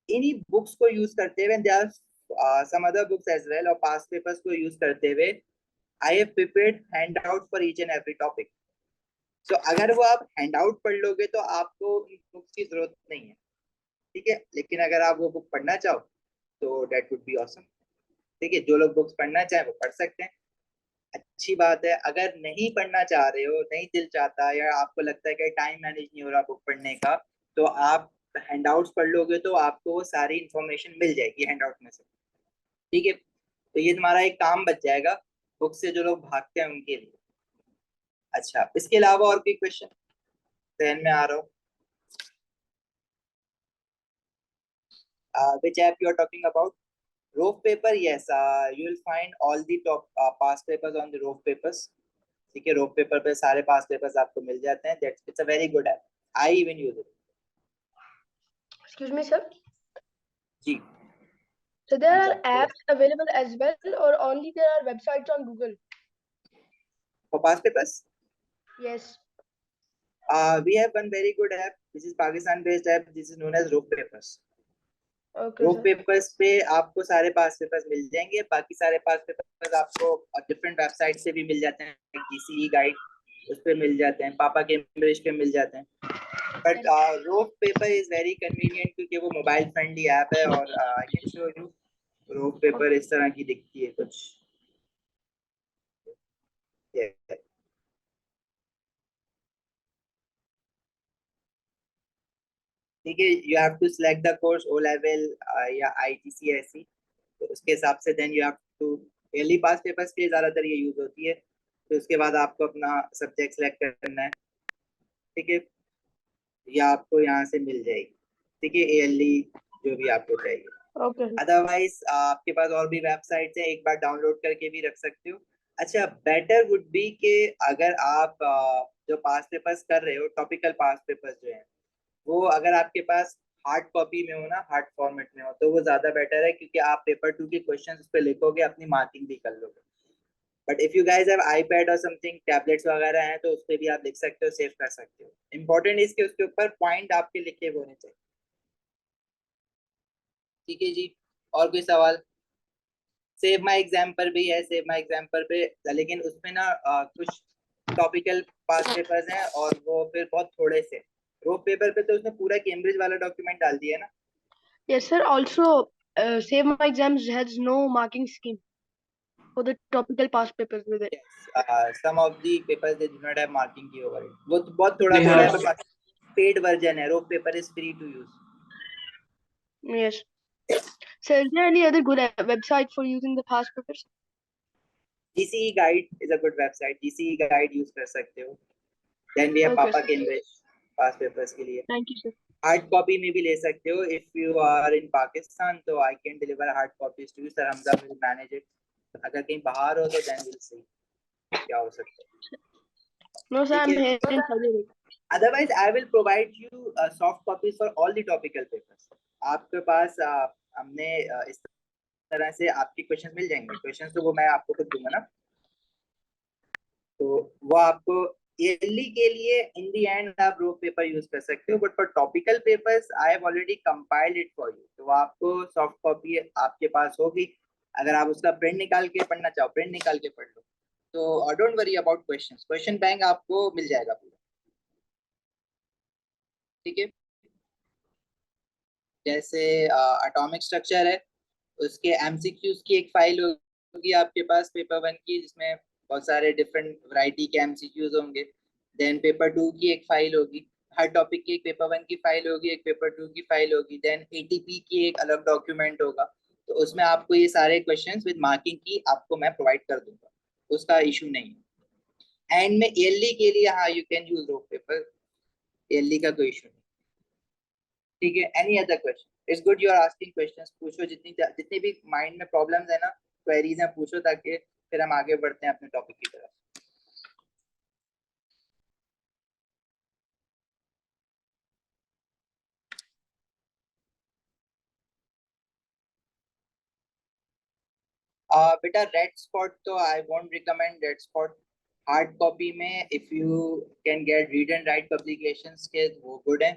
इन्हीं बुक्स को यूज करते हुए, there are some other books as well, और पास्ट पेपर्स को यूज करते हुए I have prepared handout for each and every topic. So अगर वो आप हैंडआउट पढ़ लोगे तो आपको इन बुक्स की जरूरत नहीं है, ठीक है। लेकिन अगर आप वो बुक पढ़ना चाहो तो डेट वुड बी ऑसम, ठीक है। जो लोग बुक्स पढ़ना चाहे वो पढ़ सकते हैं, अच्छी बात है। अगर नहीं पढ़ना चाह रहे हो, नहीं दिल चाहता, या आपको लगता है कि टाइम मैनेज नहीं हो रहा बुक पढ़ने का, तो आप हैंडआउट्स पढ़ लोगे तो आपको वो सारी इंफॉर्मेशन मिल जाएगी हैंडआउट में से, ठीक है। तो ये तुम्हारा एक काम बच जाएगा बुक से जो लोग भागते हैं उनके लिए। अच्छा, इसके अलावा और कोई क्वेश्चन ध्यान में आ रहा हो? Which app you are talking about? Rove paper, yes. You will find all the top past papers on the Rove papers. ठीक है, रोप पेपर पे सारे पास पेपर्स आपको मिल जाते हैं। That's it's a very good app, I even use it. Excuse me, sir. जी, So there हाँ are sir, apps available as well, or only there are websites on Google? For pass papers Yes. we have one very good app which is Pakistan based app, this is known as rope papers। Okay, rope sir. Papers पे आपको सारे पास papers मिल जाएंगे, बाकी सारे पास papers आपको different website से भी मिल जाते हैं, जीसीई गाइड उस पे मिल जाते हैं, पापा कैम्ब्रिज पे मिल जाते हैं। But rope paper is very convenient क्योंकि वो मोबाइल फ्रेंडली ऐप है, और I can show you. Rope paper इस तरह की दिखती है कुछ, yeah। ठीक है, you have to select the course O level या आईजीसीएसई, तो उसके हिसाब से then you have to, yearly past papers के लिए ज्यादातर ये यूज होती है। तो उसके बाद आपको अपना सब्जेक्ट सेलेक्ट करना है, ठीक है, या आपको यहाँ से मिल जाएगी, ठीक है, ईयरली जो भी आपको चाहिए। Okay, sir. अदरवाइज आपके पास और भी वेबसाइट्स हैं, एक बार डाउनलोड करके भी रख सकते हो। अच्छा, बेटर वुड बी कि अगर आप जो पास पेपर्स कर रहे हो, टॉपिकल पास पेपर्स जो हैं, वो अगर आपके पास हार्ड कॉपी में हो ना, हार्ड फॉर्मेट में हो, तो वो ज्यादा बेटर है, क्योंकि आप पेपर 2 के क्वेश्चन उस पर लिखोगे, अपनी मार्किंग भी कर लोगे। But if you guys have iPad और समथिंग, टैबलेट्स वगैरह हैं, तो उस पर भी आप लिख सकते हो, सेव कर सकते हो। इंपॉर्टेंट इसके उसके ऊपर पॉइंट आपके लिखे हुए होने चाहिए, ठीक है जी। और कोई सवाल? सेव माई एग्जाम पर भी है, सेव माई एग्जाम पर पे, लेकिन उसमें ना कुछ टॉपिकल पास पेपर्स हैं और वो फिर बहुत थोड़े से। रोप पेपर पे तो उसने पूरा कैम्ब्रिज वाला डॉक्यूमेंट डाल दिया है ना। Yes, sir. Also, Save My Exams has no marking scheme for the topical past papers with it. Yes, some of the papers they do not have marking key over it, वो तो बहुत थोड़ा They थोड़ा have है, पर paid version है, rope paper is free to use. Yes. So is there any other good website for using the past papers? GCE guide is a good website, GCE guide use कर सकते हो। Then we have Okay, papa sir. Cambridge past papers के लिए। Thank you, sir. Hard copy में भी ले सकते हो, if you are in Pakistan तो I can deliver hard copies to you, sir Hamza will manage it. अगर कहीं बाहर हो तो देन विल सी क्या हो सकता है। No, sir, I'm ठीक है, here in Saudi Arabia. otherwise I will provide you soft copies for all the topical papers. आपके पास हमने इस तरह से आपके क्वेश्चंस मिल जाएंगे, क्वेश्चंस तो वो मैं आपको खुद दूंगा ना, तो वो आपको ईयरली के लिए इन दी एंड आप रो पेपर यूज कर सकते हो, but for topical papers I have already compiled it for you, तो वो आपको सॉफ्ट कॉपी आपके पास होगी, अगर आप उसका प्रिंट निकाल के पढ़ना चाहो प्रिंट निकाल के पढ़ लो, तो don't worry about questions, question bank आपको मिल जाएगा पूरा, ठीक है। जैसे एटॉमिक स्ट्रक्चर है, उसके एमसीक्यूज की एक फाइल होगी आपके पास पेपर 1 की, जिसमें बहुत सारे डिफरेंट वैरायटी के एमसीक्यूज होंगे। देन पेपर 2 की एक फाइल होगी, हर टॉपिक की एक पेपर 1 की फाइल होगी, एक पेपर 2 की फाइल होगी। देन एटीपी की एक अलग डॉक्यूमेंट होगा, तो उसमें आपको ये सारे क्वेश्चंस विद मार्किंग की आपको मैं प्रोवाइड कर दूंगा, उसका इशू नहीं है। एंड में ईयरली के लिए हाँ you can use rope paper, yearly का कोई इशू नहीं, ठीक है। Any other question, it's good you are asking questions, पूछो जितनी भी माइंड में प्रॉब्लम्स है ना, क्वेरीज हैं, पूछो, ताकि फिर हम आगे बढ़ते हैं अपने टॉपिक की तरफ। बेटा रेड स्पॉट तो I won't recommend red spot, hard copy में if you can get read and write publications के वो गुड है।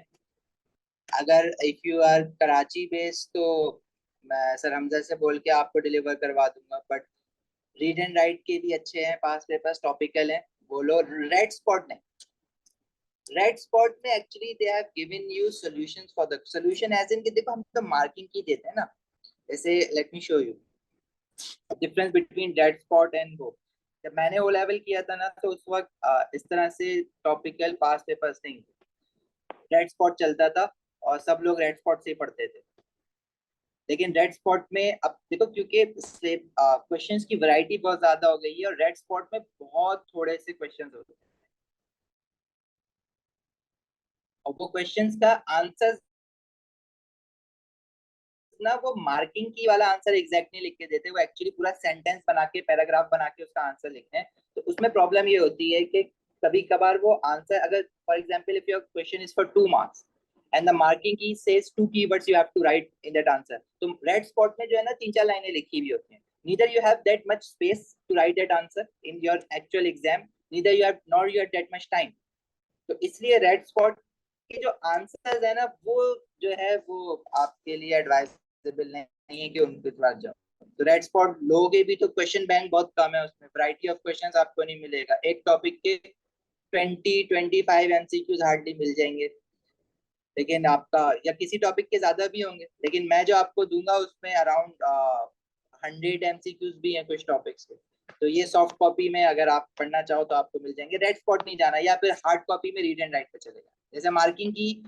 अगर if you are Karachi based तो मैं सर हमजा से बोल के आपको डिलीवर करवा दूंगा, बट रीड एंड राइट के भी अच्छे हैं, पास पेपर्स टॉपिकल हैं, बोलो रेड स्पॉट नहीं। रेड स्पॉट में actually they have given you solutions for the solution as in कि देखो हम तो मार्किंग की देते हैं ना, जैसे let me show you difference between red spot and वो। जब मैंने ओ लेवल किया था ना, तो उस वक्त इस तरह से टॉपिकल पास पेपर्स नहीं, रेड स्पॉट चलता था और सब लोग रेड स्पॉट से ही पढ़ते थे। लेकिन रेड स्पॉट में अब देखो, क्योंकि क्वेश्चंस की वैरायटी बहुत ज्यादा हो गई है और रेड स्पॉट में बहुत थोड़े से क्वेश्चंस होते हैं, और वो क्वेश्चंस का आंसर ना वो मार्किंग की वाला आंसर एग्जैक्ट नहीं लिख के देते, वो एक्चुअली पूरा सेंटेंस बना के पैराग्राफ बना के उसका आंसर लिखते हैं। तो उसमें प्रॉब्लम ये होती है कि कभी कभार वो आंसर, अगर for example if your question is for 2 marks and the marking key says 2 keywords you have to write in that answer, तो रेड स्पॉट में जो है ना 3-4 लाइनें लिखी हुई होती हैं, neither you have that much space to write that answer in your actual exam, neither you have that much time, तो इसलिए रेड स्पॉट के जो आंसर्स है ना, वो जो है वो आपके लिए एडवाइजेबल नहीं है कि उनके पास जाओ। तो रेड स्पॉट लोगे भी तो क्वेश्चन बैंक बहुत कम है, उसमें वैरायटी ऑफ क्वेश्चंस आपको नहीं मिलेगा, एक टॉपिक के 20-25 एमसीक्यूज हार्डली मिल जाएंगे, लेकिन आपका या किसी टॉपिक के ज्यादा भी होंगे, लेकिन मैं जो आपको दूंगा उसमें अराउंड 100 एमसीक्यूज भी हैं कुछ टॉपिक्स के। तो ये सॉफ्ट कॉपी में अगर आप पढ़ना चाहो तो आपको मिल जाएंगे, रेड स्पॉट नहीं जाना, या फिर हार्ड कॉपी में रीड एंड राइट पे चलेगा। जैसे मार्किंग की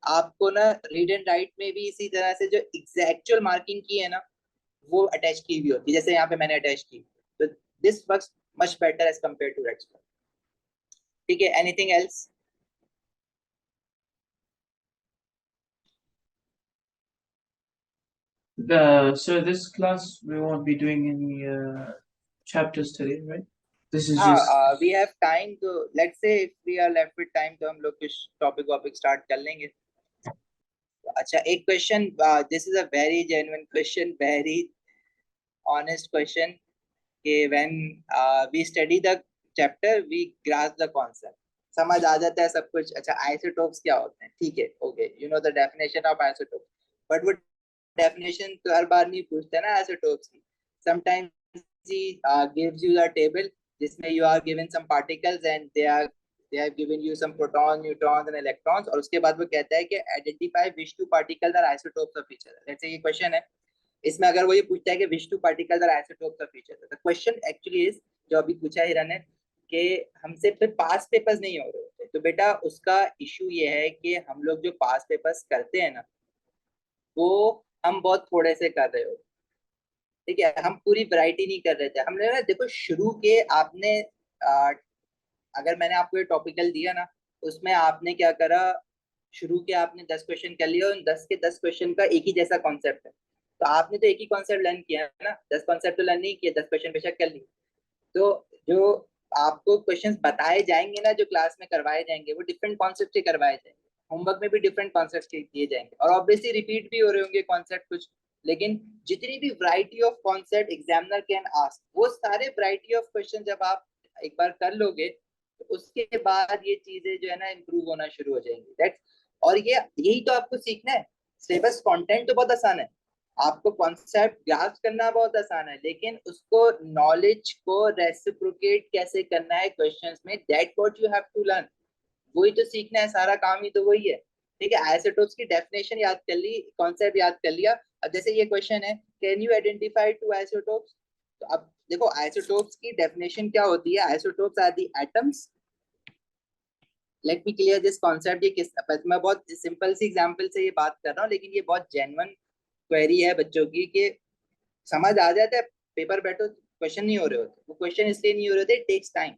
आपको ना रीड एंड राइट में भी इसी तरह से जो एक्चुअल मार्किंग की है ना, वो अटैच की हुई होती है, जैसे यहाँ पे मैंने अटैच की, तो this works much better as compared to red spot, ठीक है। Anything else? So this class we won't be doing any chapters today, right? This is हाँ, just we have time, तो let's say if we are left with time तो हम लोग कुछ topic start कर लेंगे। अच्छा, एक question, this is a very genuine question, very honest question, कि when we study the chapter we grasp the concept, समझ आ जाता है सब कुछ। अच्छा, आइसोटोप्स क्या होते हैं, ठीक है, okay, you know the definition of isotope, but वो डेफिनेशन तो हर बार नहीं पूछते ना आइसोटोप्स की, sometimes he gives you a table जिसमें you are given some particles and they have given you some protons, neutrons and electrons, और उसके बाद वो कहता है कि identify which two particles are isotopes of each other। let's say ये question है, इसमें अगर वो ये पूछता है कि which two particles are isotopes of each other, the question actually is, जो अभी पूछा हिरन ने, कि हमसे फिर पास पेपर्स नहीं हो रहे होते, तो बेटा उसका इशू ये है कि हम लोग जो पास पेपर्स करते हैं ना, वो हम बहुत थोड़े से कर रहे होते, ठीक है, हम पूरी वैरायटी नहीं कर रहे थे। हमने ना देखो शुरू के आपने अगर मैंने आपको ये टॉपिकल दिया ना, उसमें आपने क्या करा, शुरू के आपने 10 क्वेश्चन कर लिया, और 10 के 10 क्वेश्चन का एक ही जैसा कॉन्सेप्ट है, तो आपने तो एक ही कॉन्सेप्ट लर्न किया है ना, 10 कॉन्सेप्ट तो लर्न नहीं किया, 10 क्वेश्चन बेशक कर लिए। तो जो आपको क्वेश्चंस बताए जाएंगे ना, जो क्लास में करवाए जाएंगे वो डिफरेंट कॉन्सेप्ट के करवाए जाएंगे, होमवर्क में भी डिफरेंट कॉन्सेप्ट के दिए जाएंगे, और ऑब्वियसली रिपीट भी हो रहे होंगे कॉन्सेप्ट कुछ, लेकिन जितनी भी variety of concept examiner can ask, वो सारे वैरायटी ऑफ क्वेश्चन जब आप एक बार कर लोगे तो उसके बाद ये चीजें जो है ना इम्प्रूव होना शुरू हो जाएंगी। दैट्स, और ये यही तो आपको सीखना है। सिलेबस कंटेंट तो बहुत आसान है, आपको कॉन्सेप्ट ग्रास्प करना बहुत आसान है, लेकिन उसको नॉलेज को रेसिप्रोकेट कैसे करना है क्वेश्चंस में, that what you have to learn. वही तो सीखना है, सारा काम ही तो वही है। ठीक है, आइसोटोप्स की डेफिनेशन याद कर ली, कॉन्सेप्ट याद कर लिया। अब जैसे ये क्वेश्चन है, can you identify two isotopes, तो अब देखो आइसोटोप्स की डेफिनेशन क्या होती है। Isotopes are the atoms, let me clear this concept. ये किस, मैं बहुत सिंपल सी एग्जांपल से ये बात कर रहा हूँ, लेकिन ये बहुत जेन्युइन क्वेरी है बच्चों की, कि समझ आ जाता है, पेपर बैठो क्वेश्चन नहीं हो रहे होते, वो क्वेश्चन इसलिए नहीं हो रहे होते, इट टेक्स टाइम।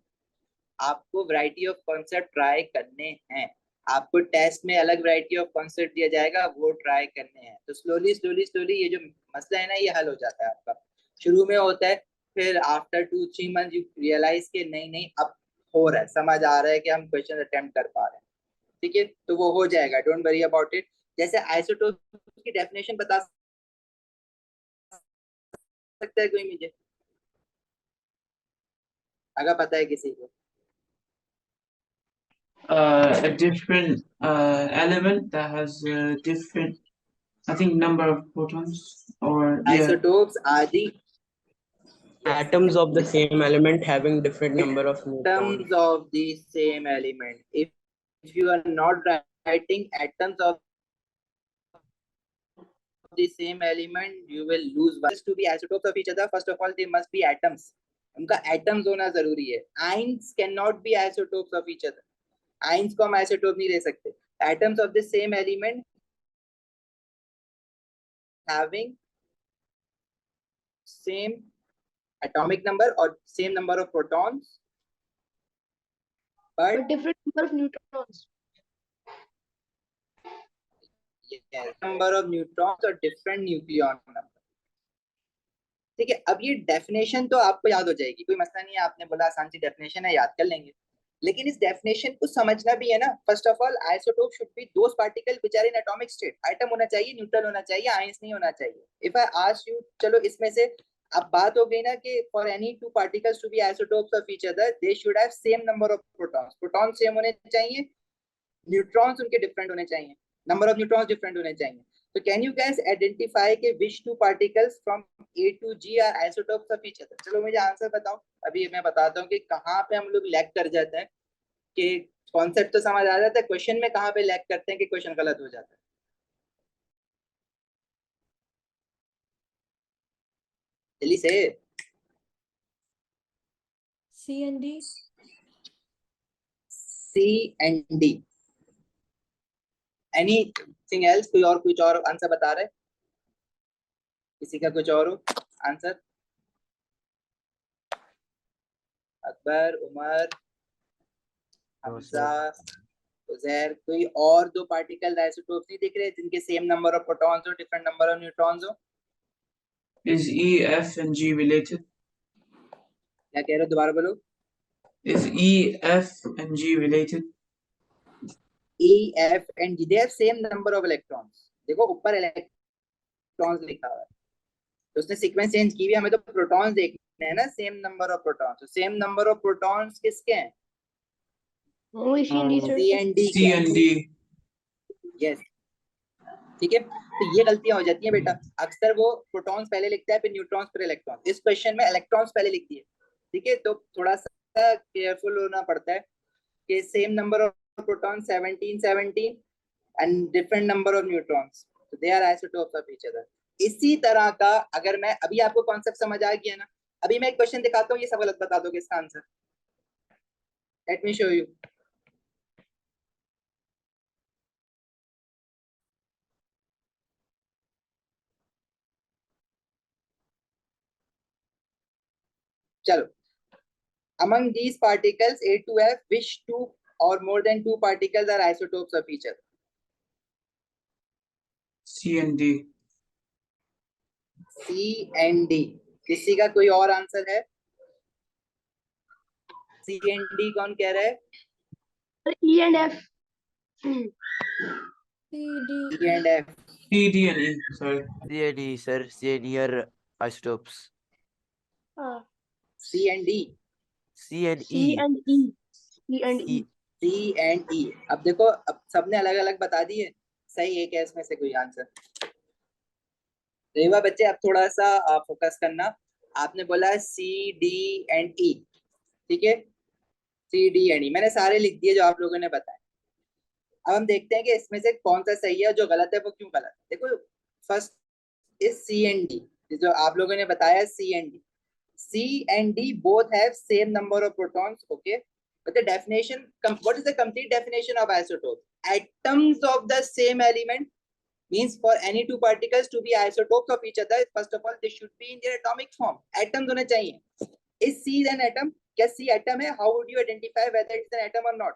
आपको वैरायटी ऑफ कॉन्सेप्ट ट्राई करने हैं, आपको टेस्ट में अलग वैरायटी ऑफ कॉन्सेप्ट दिया जाएगा, वो ट्राई करने हैं। तो स्लोली स्लोली स्लोली ये जो मसला है ना, ये हल हो जाता है आपका। शुरू में होता है, फिर आफ्टर 2-3 मंथ यू रियलाइज के नहीं नहीं अब हो रहा है, समझ आ रहा है कि हम क्वेश्चन अटेम्प्ट कर पा रहे हैं। ठीक है, तो वो हो जाएगा, डोंट वरी अबाउट इट। जैसे आइसोटोप की डेफिनेशन बता सकता है कोई मुझे, अगर पता है किसी को? A different element that has a different, I think, number of protons, or yeah, Isotopes are the Atoms of the same element having different number of neutrons. atoms of the same element. If you are not writing atoms of the same element, you will lose one. To be isotopes of each other, first of all, they must be atoms. उनका atoms होना जरूरी है। Ions cannot be isotopes of each other. Ions को हम isotope नहीं ले सकते। Atoms of the same element having same atomic number or same number of protons, but But different number of neutrons. yes, number of neutrons or different nucleon number. ठीक है, अब ये definition तो आपको याद हो जाएगी, कोई मसला नहीं है, आपने बोला आसान सी डेफिनेशन है, याद कर लेंगे। लेकिन इस डेफिनेशन को समझना भी है ना। First of all, isotope should be those particle which are in atomic state. Atom होना चाहिए, न्यूट्रल होना चाहिए, आयंस नहीं होना चाहिए। इफ आई आस्क यू, चलो इसमें से अब बात हो गई ना कि for any two particles to be isotopes of each other, they should have same number of protons. Proton same होने चाहिए, न्यूट्रॉन्स उनके डिफरेंट होने चाहिए, नंबर ऑफ न्यूट्रॉन्स डिफरेंट होने चाहिए। तो कैन यू गाइस आइडेंटिफाई के which two particles from A to G are isotopes of each other? चलो मुझे आंसर बताओ। अभी मैं बताता हूँ कि कहाँ पे हम लोग लैग कर जाते हैं, कि कॉन्सेप्ट तो समझ आ जाता है, क्वेश्चन में कहाँ पे लैग करते हैं कि क्वेश्चन गलत हो जाता है। जल्दी से। C and D. C and D. Anything else? कोई और कुछ और आंसर बता रहे? किसी का कुछ और हो आंसर? अकबर, उमर, हमजा, उजैर, कोई और दो पार्टिकल आइसोटोप्स नहीं दिख रहे जिनके सेम नंबर ऑफ प्रोटॉन्स हो, डिफरेंट नंबर ऑफ न्यूट्रॉन्स हो? is E, F, and G related? क्या कह रहे हो, दोबारा बोलो। Is E, F, and G related? E, F and G, they have same number of electrons। देखो ऊपर इलेक्ट्रॉन्स लिखा हुआ है, तो उसने सीक्वेंस चेंज की हुई, हमें तो प्रोटॉन्स देखने हैं ना, सेम नंबर ऑफ प्रोटॉन्स। तो सेम नंबर ऑफ प्रोटॉन्स किसके हैं? Only C and D, sir. C and D C and D. Yes. ठीक है, तो ये गलतियां हो जाती हैं बेटा, अक्सर वो प्रोटॉन्स पहले लिखता है फिर न्यूट्रॉन्स फिर इलेक्ट्रॉन। इस क्वेश्चन में इलेक्ट्रॉन्स पहले लिख दिए। ठीक है, तो थोड़ा सा केयरफुल होना पड़ता है कि same number of protons 17 and different number of neutrons, तो they are isotopes of each other. इसी तरह का अगर मैं अभी आपको कॉन्सेप्ट समझ आ गया ना, अभी मैं एक क्वेश्चन दिखाता हूँ, ये सब गलत बता दोगे इसका answer. Let me show you. चलो, among these particles A to F, which two or more than two particles are isotopes of each other? C and D. C and D। किसी का कोई और आंसर है? C and D कौन कह रहा है? E and F. E and F. C, D, and E. Sorry. C and E, sir. C and E are isotopes. C and D. C and C E. and E. C and E. C and E. अब देखो, अब सबने अलग अलग बता दिए, सही है क्या इसमें से कोई आंसर? रेवा बच्चे अब थोड़ा सा फोकस करना। आपने बोला C, D and E, ठीक है? C, D and E मैंने सारे लिख दिए जो आप लोगों ने बताए। अब हम देखते हैं कि इसमें से कौन सा सही है, जो गलत है वो क्यों गलत है। देखो, first is C and D, जो आप लोगों ने बताया C and D. C and D both have same number of protons, okay? But the definition, what is the complete definition of isotope? Atoms of the same element means for any two particles to be isotopes of each other, first of all, they should be in their atomic form. Atoms होने चाहिए. Is C an atom? क्या C atom है? How would you identify whether it's an atom or not?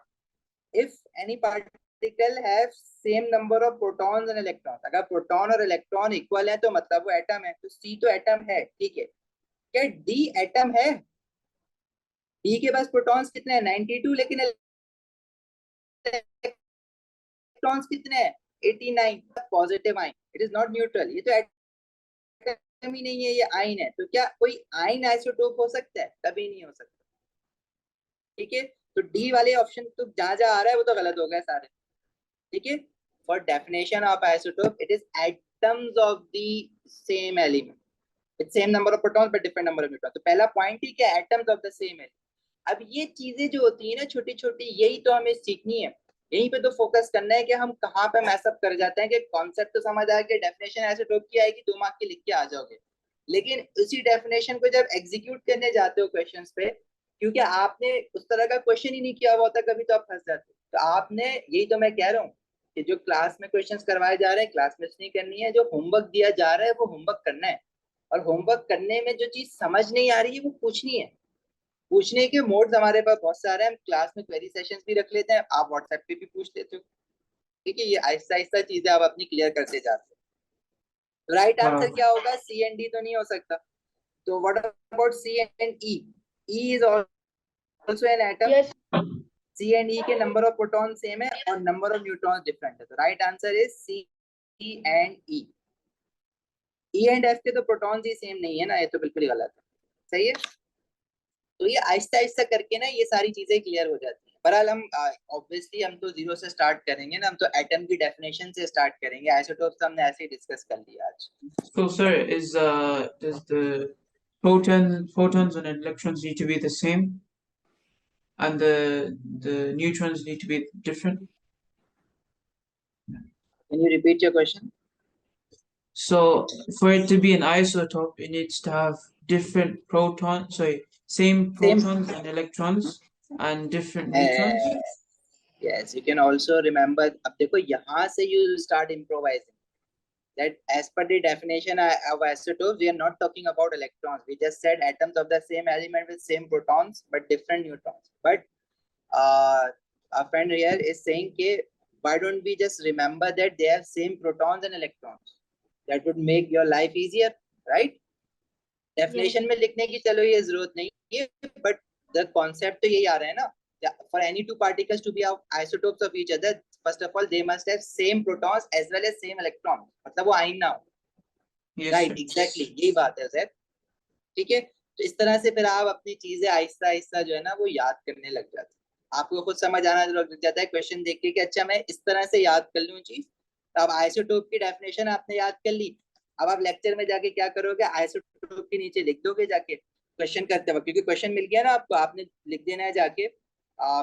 If any particle have same number of protons and electrons, अगर proton और electron equal है तो मतलब वो atom है. तो C तो atom है, ठीक है. क्या D atom है? D के पास protons कितने हैं? 92, लेकिन electrons कितने हैं? 89. Positive ion. It is not neutral. ये तो एटम ही नहीं है, ये आइन है. तो क्या कोई आइन आइसोटोप हो सकता है? कभी नहीं हो सकता. ठीक है, तो डी वाले ऑप्शन तो जहां जहां आ रहा है वो तो गलत हो गया सारे. ठीक है, for definition of isotope it is atoms of the same element with same number of protons but different number of neutrons. तो पहला पॉइंट ही क्या, atoms of the same element. अब ये चीजें जो होती है ना छोटी छोटी, यही तो हमें सीखनी है. यहीं पे तो फोकस करना है कि हम कहाँ पे मैसअप कर जाते हैं कि कॉन्सेप्ट तो समझ आ गया, डेफिनेशन आइसोटोप की आएगी, 2 मार्क की लिख के आ जाओगे, लेकिन उसी डेफिनेशन को जब एग्जीक्यूट करने जाते हो क्वेश्चंस पे, क्योंकि आपने उस तरह का क्वेश्चन ही नहीं किया हुआ होता कभी, तो आप फंस जाते हो. तो आपने, यही तो मैं कह रहा हूँ कि जो क्लास में क्वेश्चंस करवाए जा रहे हैं क्लास में नहीं करनी है, जो होमवर्क दिया जा रहा है वो होमवर्क करना है. और होमवर्क करने में जो चीज समझ नहीं आ रही है वो पूछनी है. पूछने के मोड्स हमारे पास बहुत सारे हैं. हम क्लास में क्वेरी सेशंस भी रख लेते हैं, आप व्हाट्सएप पे भी पूछ लेते हो. ठीक है, ये आहिस्ता आहिस्ता चीजें आप अपनी क्लियर करते जाते हो. तो राइट आंसर क्या होगा? सी एंड डी तो नहीं हो सकता. तो what about C and E? E is also an atom. Yes. C and E के नंबर ऑफ प्रोटॉन सेम है और नंबर ऑफ न्यूट्रॉन्स डिफरेंट है. तो right answer is C and E. E and F के तो protons ही same नहीं है ना, ये तो बिल्कुल ही गलत है. सही है. तो ये आहिस्ता आहिस्ता करके ना ये सारी चीजें क्लियर हो जाती हैं. बहरहाल हम ऑब्वियसली हम तो जीरो से स्टार्ट करेंगे ना, हम तो एटम की डेफिनेशन से स्टार्ट करेंगे. आइसोटोप्स हमने ऐसे ही डिस्कस कर लिया आज. So, sir, does the photons and electrons need to be the same, and the neutrons need to be different? Can you repeat your question? So, for it to be an isotope, it needs to have different protons. Sorry, same protons and electrons, and different neutrons. Yes, you can also remember. अब देखो यहाँ से you start improvising. That as per the definition of isotopes, we are not talking about electrons. We just said atoms of the same element with same protons but different neutrons. But our friend here is saying कि why don't we just remember that they have same protons and electrons? That would make your life easier, right? Definition में लिखने की चलो ये जरूरत नहीं है, but the concept तो यही आ रहा है ना. For any two particles to be isotopes of each other, first of all they must have same protons as well as same electrons. मतलब वो आइन ना हो. Yes, Right, sir. exactly, यही बात है सर. ठीक है, तो इस तरह से फिर आप अपनी चीजें आहिस्ता आहिस्ता जो है ना वो याद करने लग जाते हैं. आपको खुद समझ आना लग जाता है क्वेश्चन देख के कि अच्छा मैं इस तरह से याद कर लूँ चीज. तो अब आइसोटोप की डेफिनेशन आपने याद कर ली. अब आप लेक्चर में जाके क्या करोगे? आइसोटोप के नीचे लिख दोगे जाके क्वेश्चन करते वक्त, क्योंकि क्वेश्चन मिल गया ना आपको, आपने लिख देना है जाके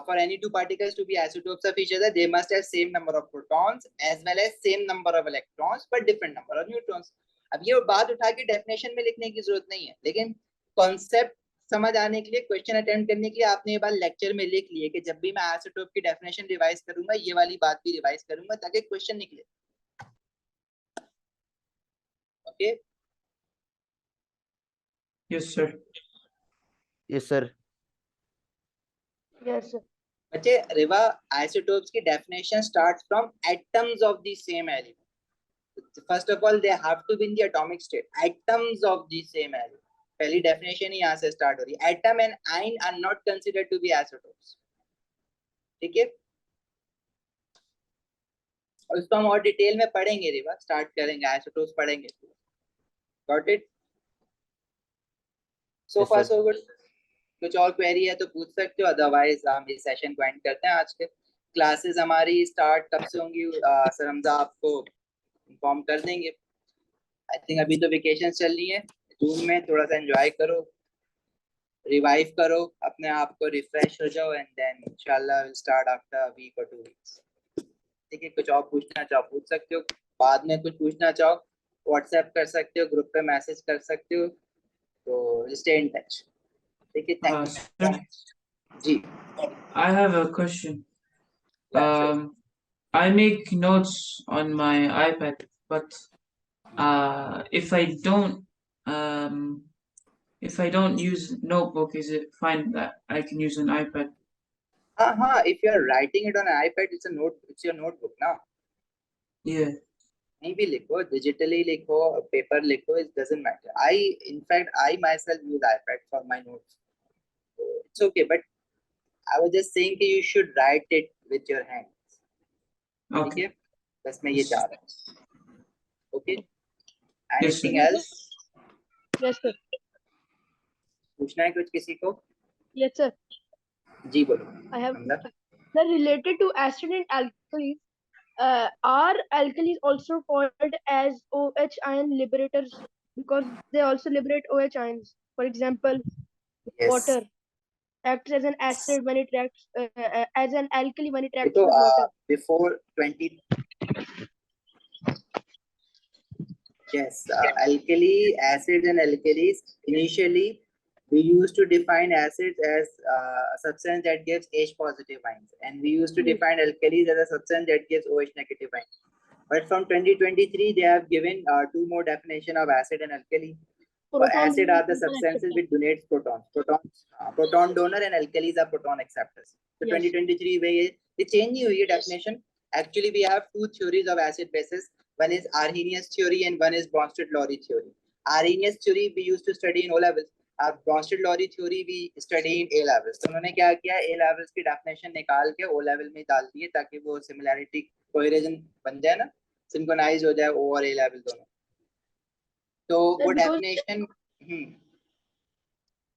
for any two particles to be isotopes of each other, they must have same number of protons as well as same number of electrons but different number of neutrons. अब ये बात उठा के डेफिनेशन में लिखने की जरूरत नहीं है, लेकिन कॉन्सेप्ट समझ आने के लिए, क्वेश्चन अटेम्प्ट करने के लिए आपने ये बात लेक्चर में लिख लिए कि जब भी मैं आइसोटोप की डेफिनेशन रिवाइज करूंगा ये वाली बात भी रिवाइज करूंगा ताकि क्वेश्चन निकले. Okay. Yes, sir. Yes, sir. Yes, sir. बच्चे, रिवा आइसोटोप्स की definition starts from atoms of the same element. First of all they have to be in the atomic state. Atoms of the same element, पहली definition ही यहाँ से start हो रही है। Atom and ion are not considered to be isotopes, ठीक है। और उसको हम और डिटेल में पढ़ेंगे, रिवा स्टार्ट करेंगे, आइसोटोप्स पढ़ेंगे। Got it? So Yes, far sir. So good. कुछ और क्वेरी है तो पूछ सकते हो, अदरवाइज हम इस सेशन को एंड करते हैं आज के। क्लासेस हमारी स्टार्ट कब से होंगी सर हमजा आपको इन्फॉर्म कर देंगे। आई थिंक अभी तो वेकेशन चल रही है, जून में थोड़ा सा एंजॉय करो, रिवाइव करो अपने आप को, रिफ्रेश हो जाओ, एंड देन इंशाल्लाह विल स्टार्ट आफ्टर वीक और 2 वीक्स। ठीक है, कुछ और पूछना चाहो पूछ सकते हो, बाद में कुछ पूछना चाहो व्हाट्सएप कर सकते हो, ग्रुप पे मैसेज कर सकते हो, तो स्टे इन टच। ठीक है, थैंक Sir, यू जी। I have a question. Yeah, sure. I make notes on my iPad, but if I don't use notebook, is it fine that I can use an iPad? हाँ, if you are writing it on an iPad, it's your notebook now. Yeah. कहीं भी लिखो, digitally लिखो, paper लिखो, it doesn't matter. In fact, I myself use iPad for my notes. So it's okay, but I was just saying that you should write it with your hands. ठीक Okay. है, बस मैं ये चाह रहा हूँ। Okay. Yes, sir. Anything else? Yes, sir. पूछना है कुछ किसी को? Yes, sir. जी बोलो। I have. Hamza? Sir, related to acid and alkalis, are alkalis also called as OH ion liberators because they also liberate OH ions? For example, Yes. water acts as an acid when it reacts as an alkali when it reacts देखो, with water. before 20 yes, alkali, acids and alkalis. Initially, we used to define acids as a substance that gives H positive ions, and we used to Yes. define alkalis as a substance that gives OH negative ions. But from 2023, they have given 2 more definition of acid and alkali. Acid are the substances which donates protons. Proton donor, and alkalis are proton acceptors. So Yes. 2023 में ये change नहीं हुई है definition. Actually, we have 2 theories of acid bases. One is Arrhenius theory and one is Bronsted-Lowry theory. Arrhenius theory we used to study in O levels. Bronsted-Lowry theory we study in A levels. तो उन्होंने क्या किया, A levels की definition निकाल के O level में डाल दिए ताकि वो similarity cohesion बन जाए ना, synchronize हो जाए O और A level दोनों। तो वो definition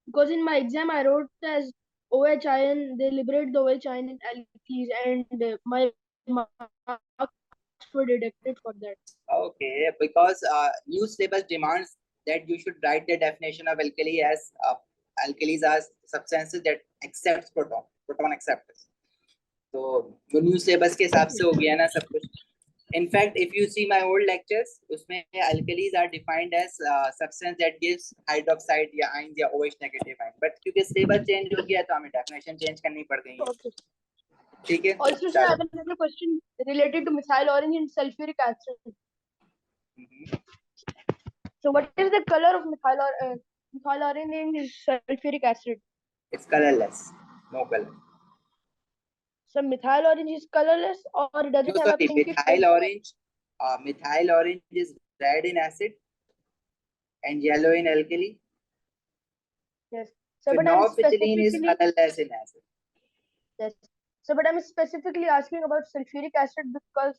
because in my exam I wrote as OH ion, they liberate the OH ion in alkalis, and my marks were deducted for that. Okay, because new syllabus demands that you should write the definition of alkali as alkalis are substances that accepts proton acceptors. तो वो new syllabus के हिसाब से हो गया ना सब कुछ. In fact, if you see my old lectures, उसमें alkalis are defined as substance that gives hydroxide या ions या OH negative ion. But क्योंकि syllabus change हो गया तो हमें definition change करनी पड़ गई है. Okay. ठीक है. Also, sir, I have another question related to methyl orange and sulfuric acid. So, what is the color of methyl orange and sulfuric acid? It's colorless, no color. So, methyl orange is colorless, or does No, it have a sorry, pinkish methyl tint? orange. Methyl orange is red in acid and yellow in alkali. Yes. So, but I'm Phenolphthalein is specifically colorless in acid. yes. So, but I'm specifically asking about sulfuric acid because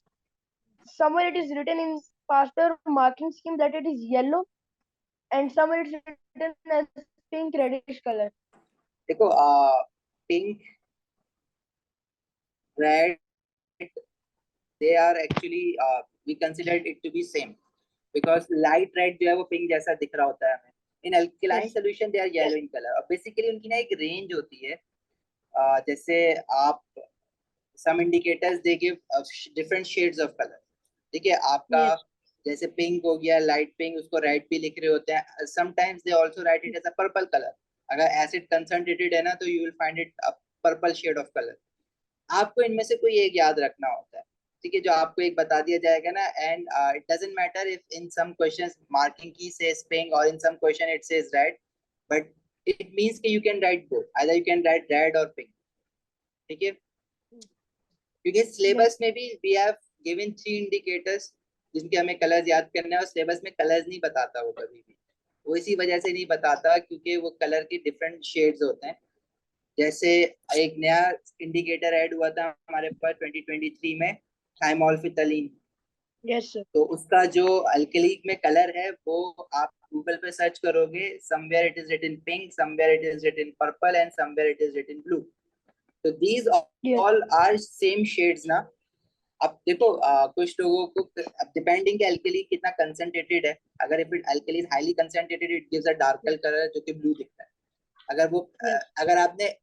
somewhere it is written in faster marking scheme that it is yellow, and somewhere it's written as pink reddish color. देखो, pink, red, they are actually we consider it to be same because light red जो है वो pink जैसा दिख रहा होता है हमें. In alkaline Yes. solution they are yellow in color. Basically उनकी ना एक range होती है. जैसे आप some indicators they give different shades of color. ठीक है, आपका Yes. जैसे पिंक हो गया, लाइट पिंक, उसको रेड भी लिख रहे होते हैं. Sometimes they also write it as a purple colour. अगर एसिड कंसंट्रेटेड है ना तो you will find it a purple shade of colour. आपको इनमें से कोई एक याद रखना होता है, ठीक है, जो आपको एक बता दिया जाएगा ना. And it doesn't matter if in some questions marking key says pink or in some question it says red, but it means कि you can write both, either you can write red or pink. ठीक है, क्योंकि syllabus में भी we have given 3 indicators जिनके हमें colours याद करने हैं, और सिलेबस में कलर्स नहीं बताता वो कभी भी. वो इसी वजह से नहीं बताता क्योंकि वो कलर के डिफरेंट शेड्स होते हैं। जैसे एक नया इंडिकेटर ऐड हुआ था हमारे पास 2023 में, थाइमोल्फिथलीन। Yes, sir. तो उसका जो अल्कली में कलर है वो आप गूगल पे सर्च करोगे, somewhere it is written pink, somewhere it is written purple and somewhere it is written blue. तो these Yes. All are same shades ना। अब देखो कुछ लोगों को डिपेंडिंग अल्कली कितना कंसंट्रेटेड है, अगर if it alkali is highly concentrated it gives a darker colour जो कि ब्लू दिखता है। अगर वो अगर आपने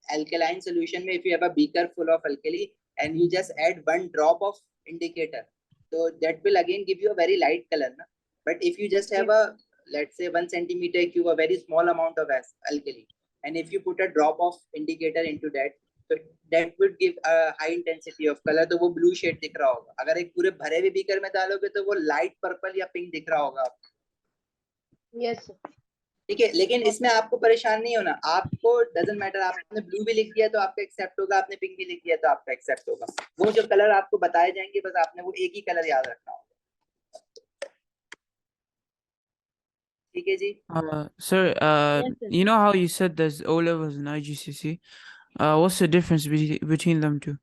alkaline solution में if you have a beaker full of alkali and you just add 1 drop of indicator, so that will again give you a very light color na? But if you just have a let's say 1 centimeter cube, a very small amount of alkali, and if you put a drop of indicator into that, so that would give a high intensity of color, तो वो blue shade दिख रहा होगा। अगर एक पूरे भरे हुए बीकर में डालोगे तो वो light purple या pink दिख रहा होगा। Yes, sir. ठीक है, लेकिन इसमें आपको परेशान नहीं होना, आपको डजंट मैटर, आपने ब्लू भी लिख दिया तो आपका एक्सेप्ट होगा, आपने पिंक भी लिख दिया तो आपका एक्सेप्ट होगा। वो जो कलर आपको बताए जाएंगे बस आपने वो एक ही कलर याद रखना होगा। ठीक है जी। Sir, Yes, sir. you know how you said there's O levels and IGCSE? What's the difference between them two?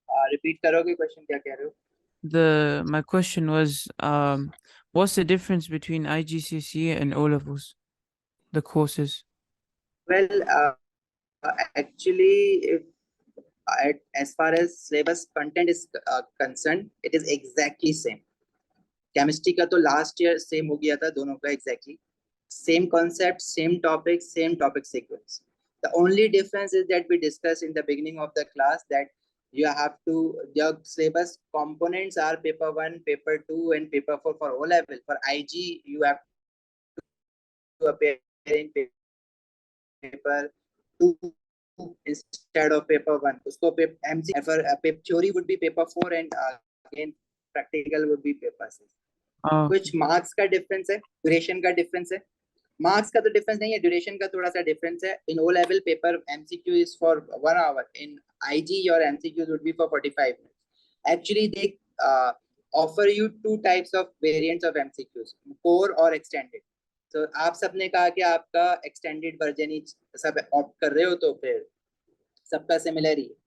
Repeat करोगे क्वेश्चन, क्या कह रहे हो? My question was, what's the difference between IGCSE and O levels, the courses? Well, actually as far as syllabus content is concerned, it is exactly same. Chemistry का तो last year same हो गया था दोनों का, exactly same concept, same topic sequence. The only difference is that we discussed in the beginning of the class that you have to, your syllabus components are paper 1, paper 2 and paper 4 for O level. For IG you have to appear in paper 2 instead of paper 1. उसको MC for theory would be paper 4 and again practical would be paper 6. कुछ marks का difference है, duration का difference है। Marks का तो difference नहीं है, ड्यूरेशन का थोड़ा सा डिफरेंस है। In O level paper MCQ is for 1 hour, in IG your MCQs would be for 45 minutes। Actually they offer you 2 types of variants of MCQs, core और एक्सटेंडेड। तो आप सबने कहा कि आपका एक्सटेंडेड वर्जन ही सब ऑप्ट कर रहे हो, तो फिर सबका सिमिलर ही है।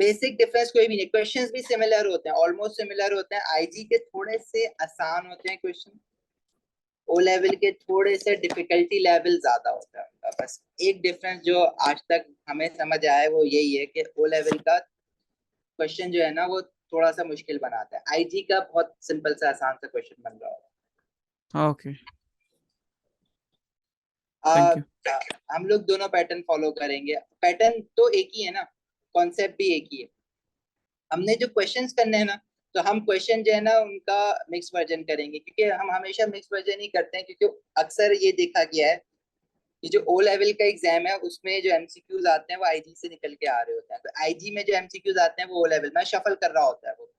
बेसिक डिफरेंस कोई भी नहीं, क्वेश्चंस भी सिमिलर होते हैं, ऑलमोस्ट सिमिलर होते हैं। आईजी के थोड़े से आसान होते हैं क्वेश्चन, ओ लेवल के थोड़े से डिफिकल्टी लेवल ज्यादा होता है उनका। बस एक डिफरेंस जो आज तक हमें समझ आया है वो यही है कि ओ लेवल का क्वेश्चन जो है ना वो थोड़ा सा मुश्किल बनाता है, आईजी का बहुत सिंपल सा आसान सा क्वेश्चन बन रहा होगा। Okay. Thank you. हम लोग दोनों पैटर्न फॉलो करेंगे, पैटर्न तो एक ही है ना, कॉन्सेप्ट भी एक ही है। हमने जो क्वेश्चंस करने हैं ना, तो हम क्वेश्चन जो है ना उनका मिक्स वर्जन करेंगे, क्योंकि हम हमेशा मिक्स वर्जन ही करते हैं, क्योंकि अक्सर ये देखा गया है कि जो ओ लेवल का एग्जाम है उसमें जो एमसीक्यूज आते हैं वो आईजी से निकल के आ रहे होते हैं। तो आईजी में जो एमसीक्यूज आते हैं वो ओ लेवल में शफल कर रहा होता है, वो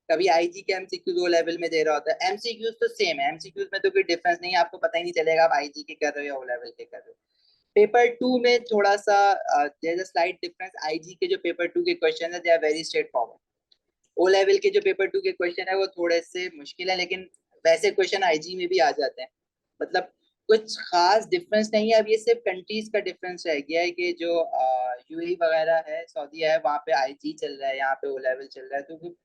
कभी आईजी के एमसीक्यूज ओ लेवल में दे रहा होता है। एमसीक्यूज तो सेम है, एमसीक्यूज में तो कोई डिफरेंस नहीं है, आपको पता ही नहीं चलेगा आप आईजी के कर रहे हो या ओ लेवल के कर रहे हो। पेपर 2 में थोड़ा सा there is a slight difference. IG के जो पेपर 2 के क्वेश्चन है they are very straightforward, O level के जो पेपर 2 के क्वेश्चन है वो थोड़े से मुश्किल है, लेकिन वैसे क्वेश्चन आईजी में भी आ जाते हैं। मतलब कुछ खास डिफरेंस नहीं है। अब ये सिर्फ कंट्रीज का डिफरेंस रह गया है कि जो यूएई वगैरह है, सऊदी है, वहाँ पे आईजी चल रहा है, यहाँ पे ओ लेवल चल रहा है, तो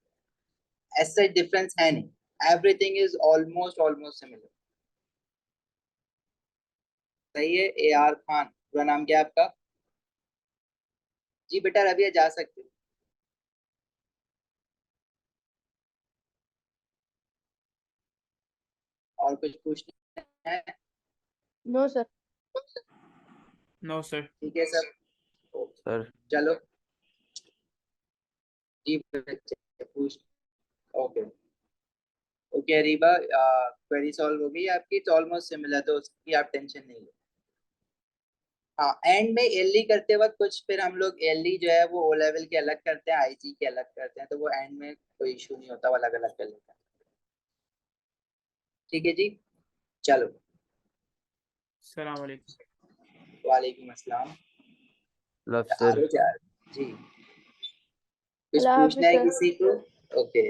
ऐसा डिफरेंस है नहीं, एवरीथिंग इज ऑलमोस्ट सिमिलर। सही है। ए आर खान, पूरा नाम क्या है आपका? जी बेटा रबिया जा सकते हो। और कुछ पूछना है? No, sir. No, sir. ठीक है सर, सर चलो जी बच्चे पूछ। Okay okay Reeba, query solve हो गई आपकी, तो ऑलमोस्ट सिमिलर, तो उसकी आप टेंशन नहीं लो। हाँ, एंड में एलई करते वक्त कुछ फिर हम लोग एलई जो है वो ओ लेवल के अलग करते हैं, आईजी के अलग करते हैं, तो वो एंड में कोई इशू नहीं होता, वो अलग अलग कर लेते हैं। ठीक है जी, चलो। Assalamu alaikum. वालेकुम अस्सलाम। Love sir. जी कुछ अल्लाह पूछना है हाफिज़ सर। किसी को? ओके।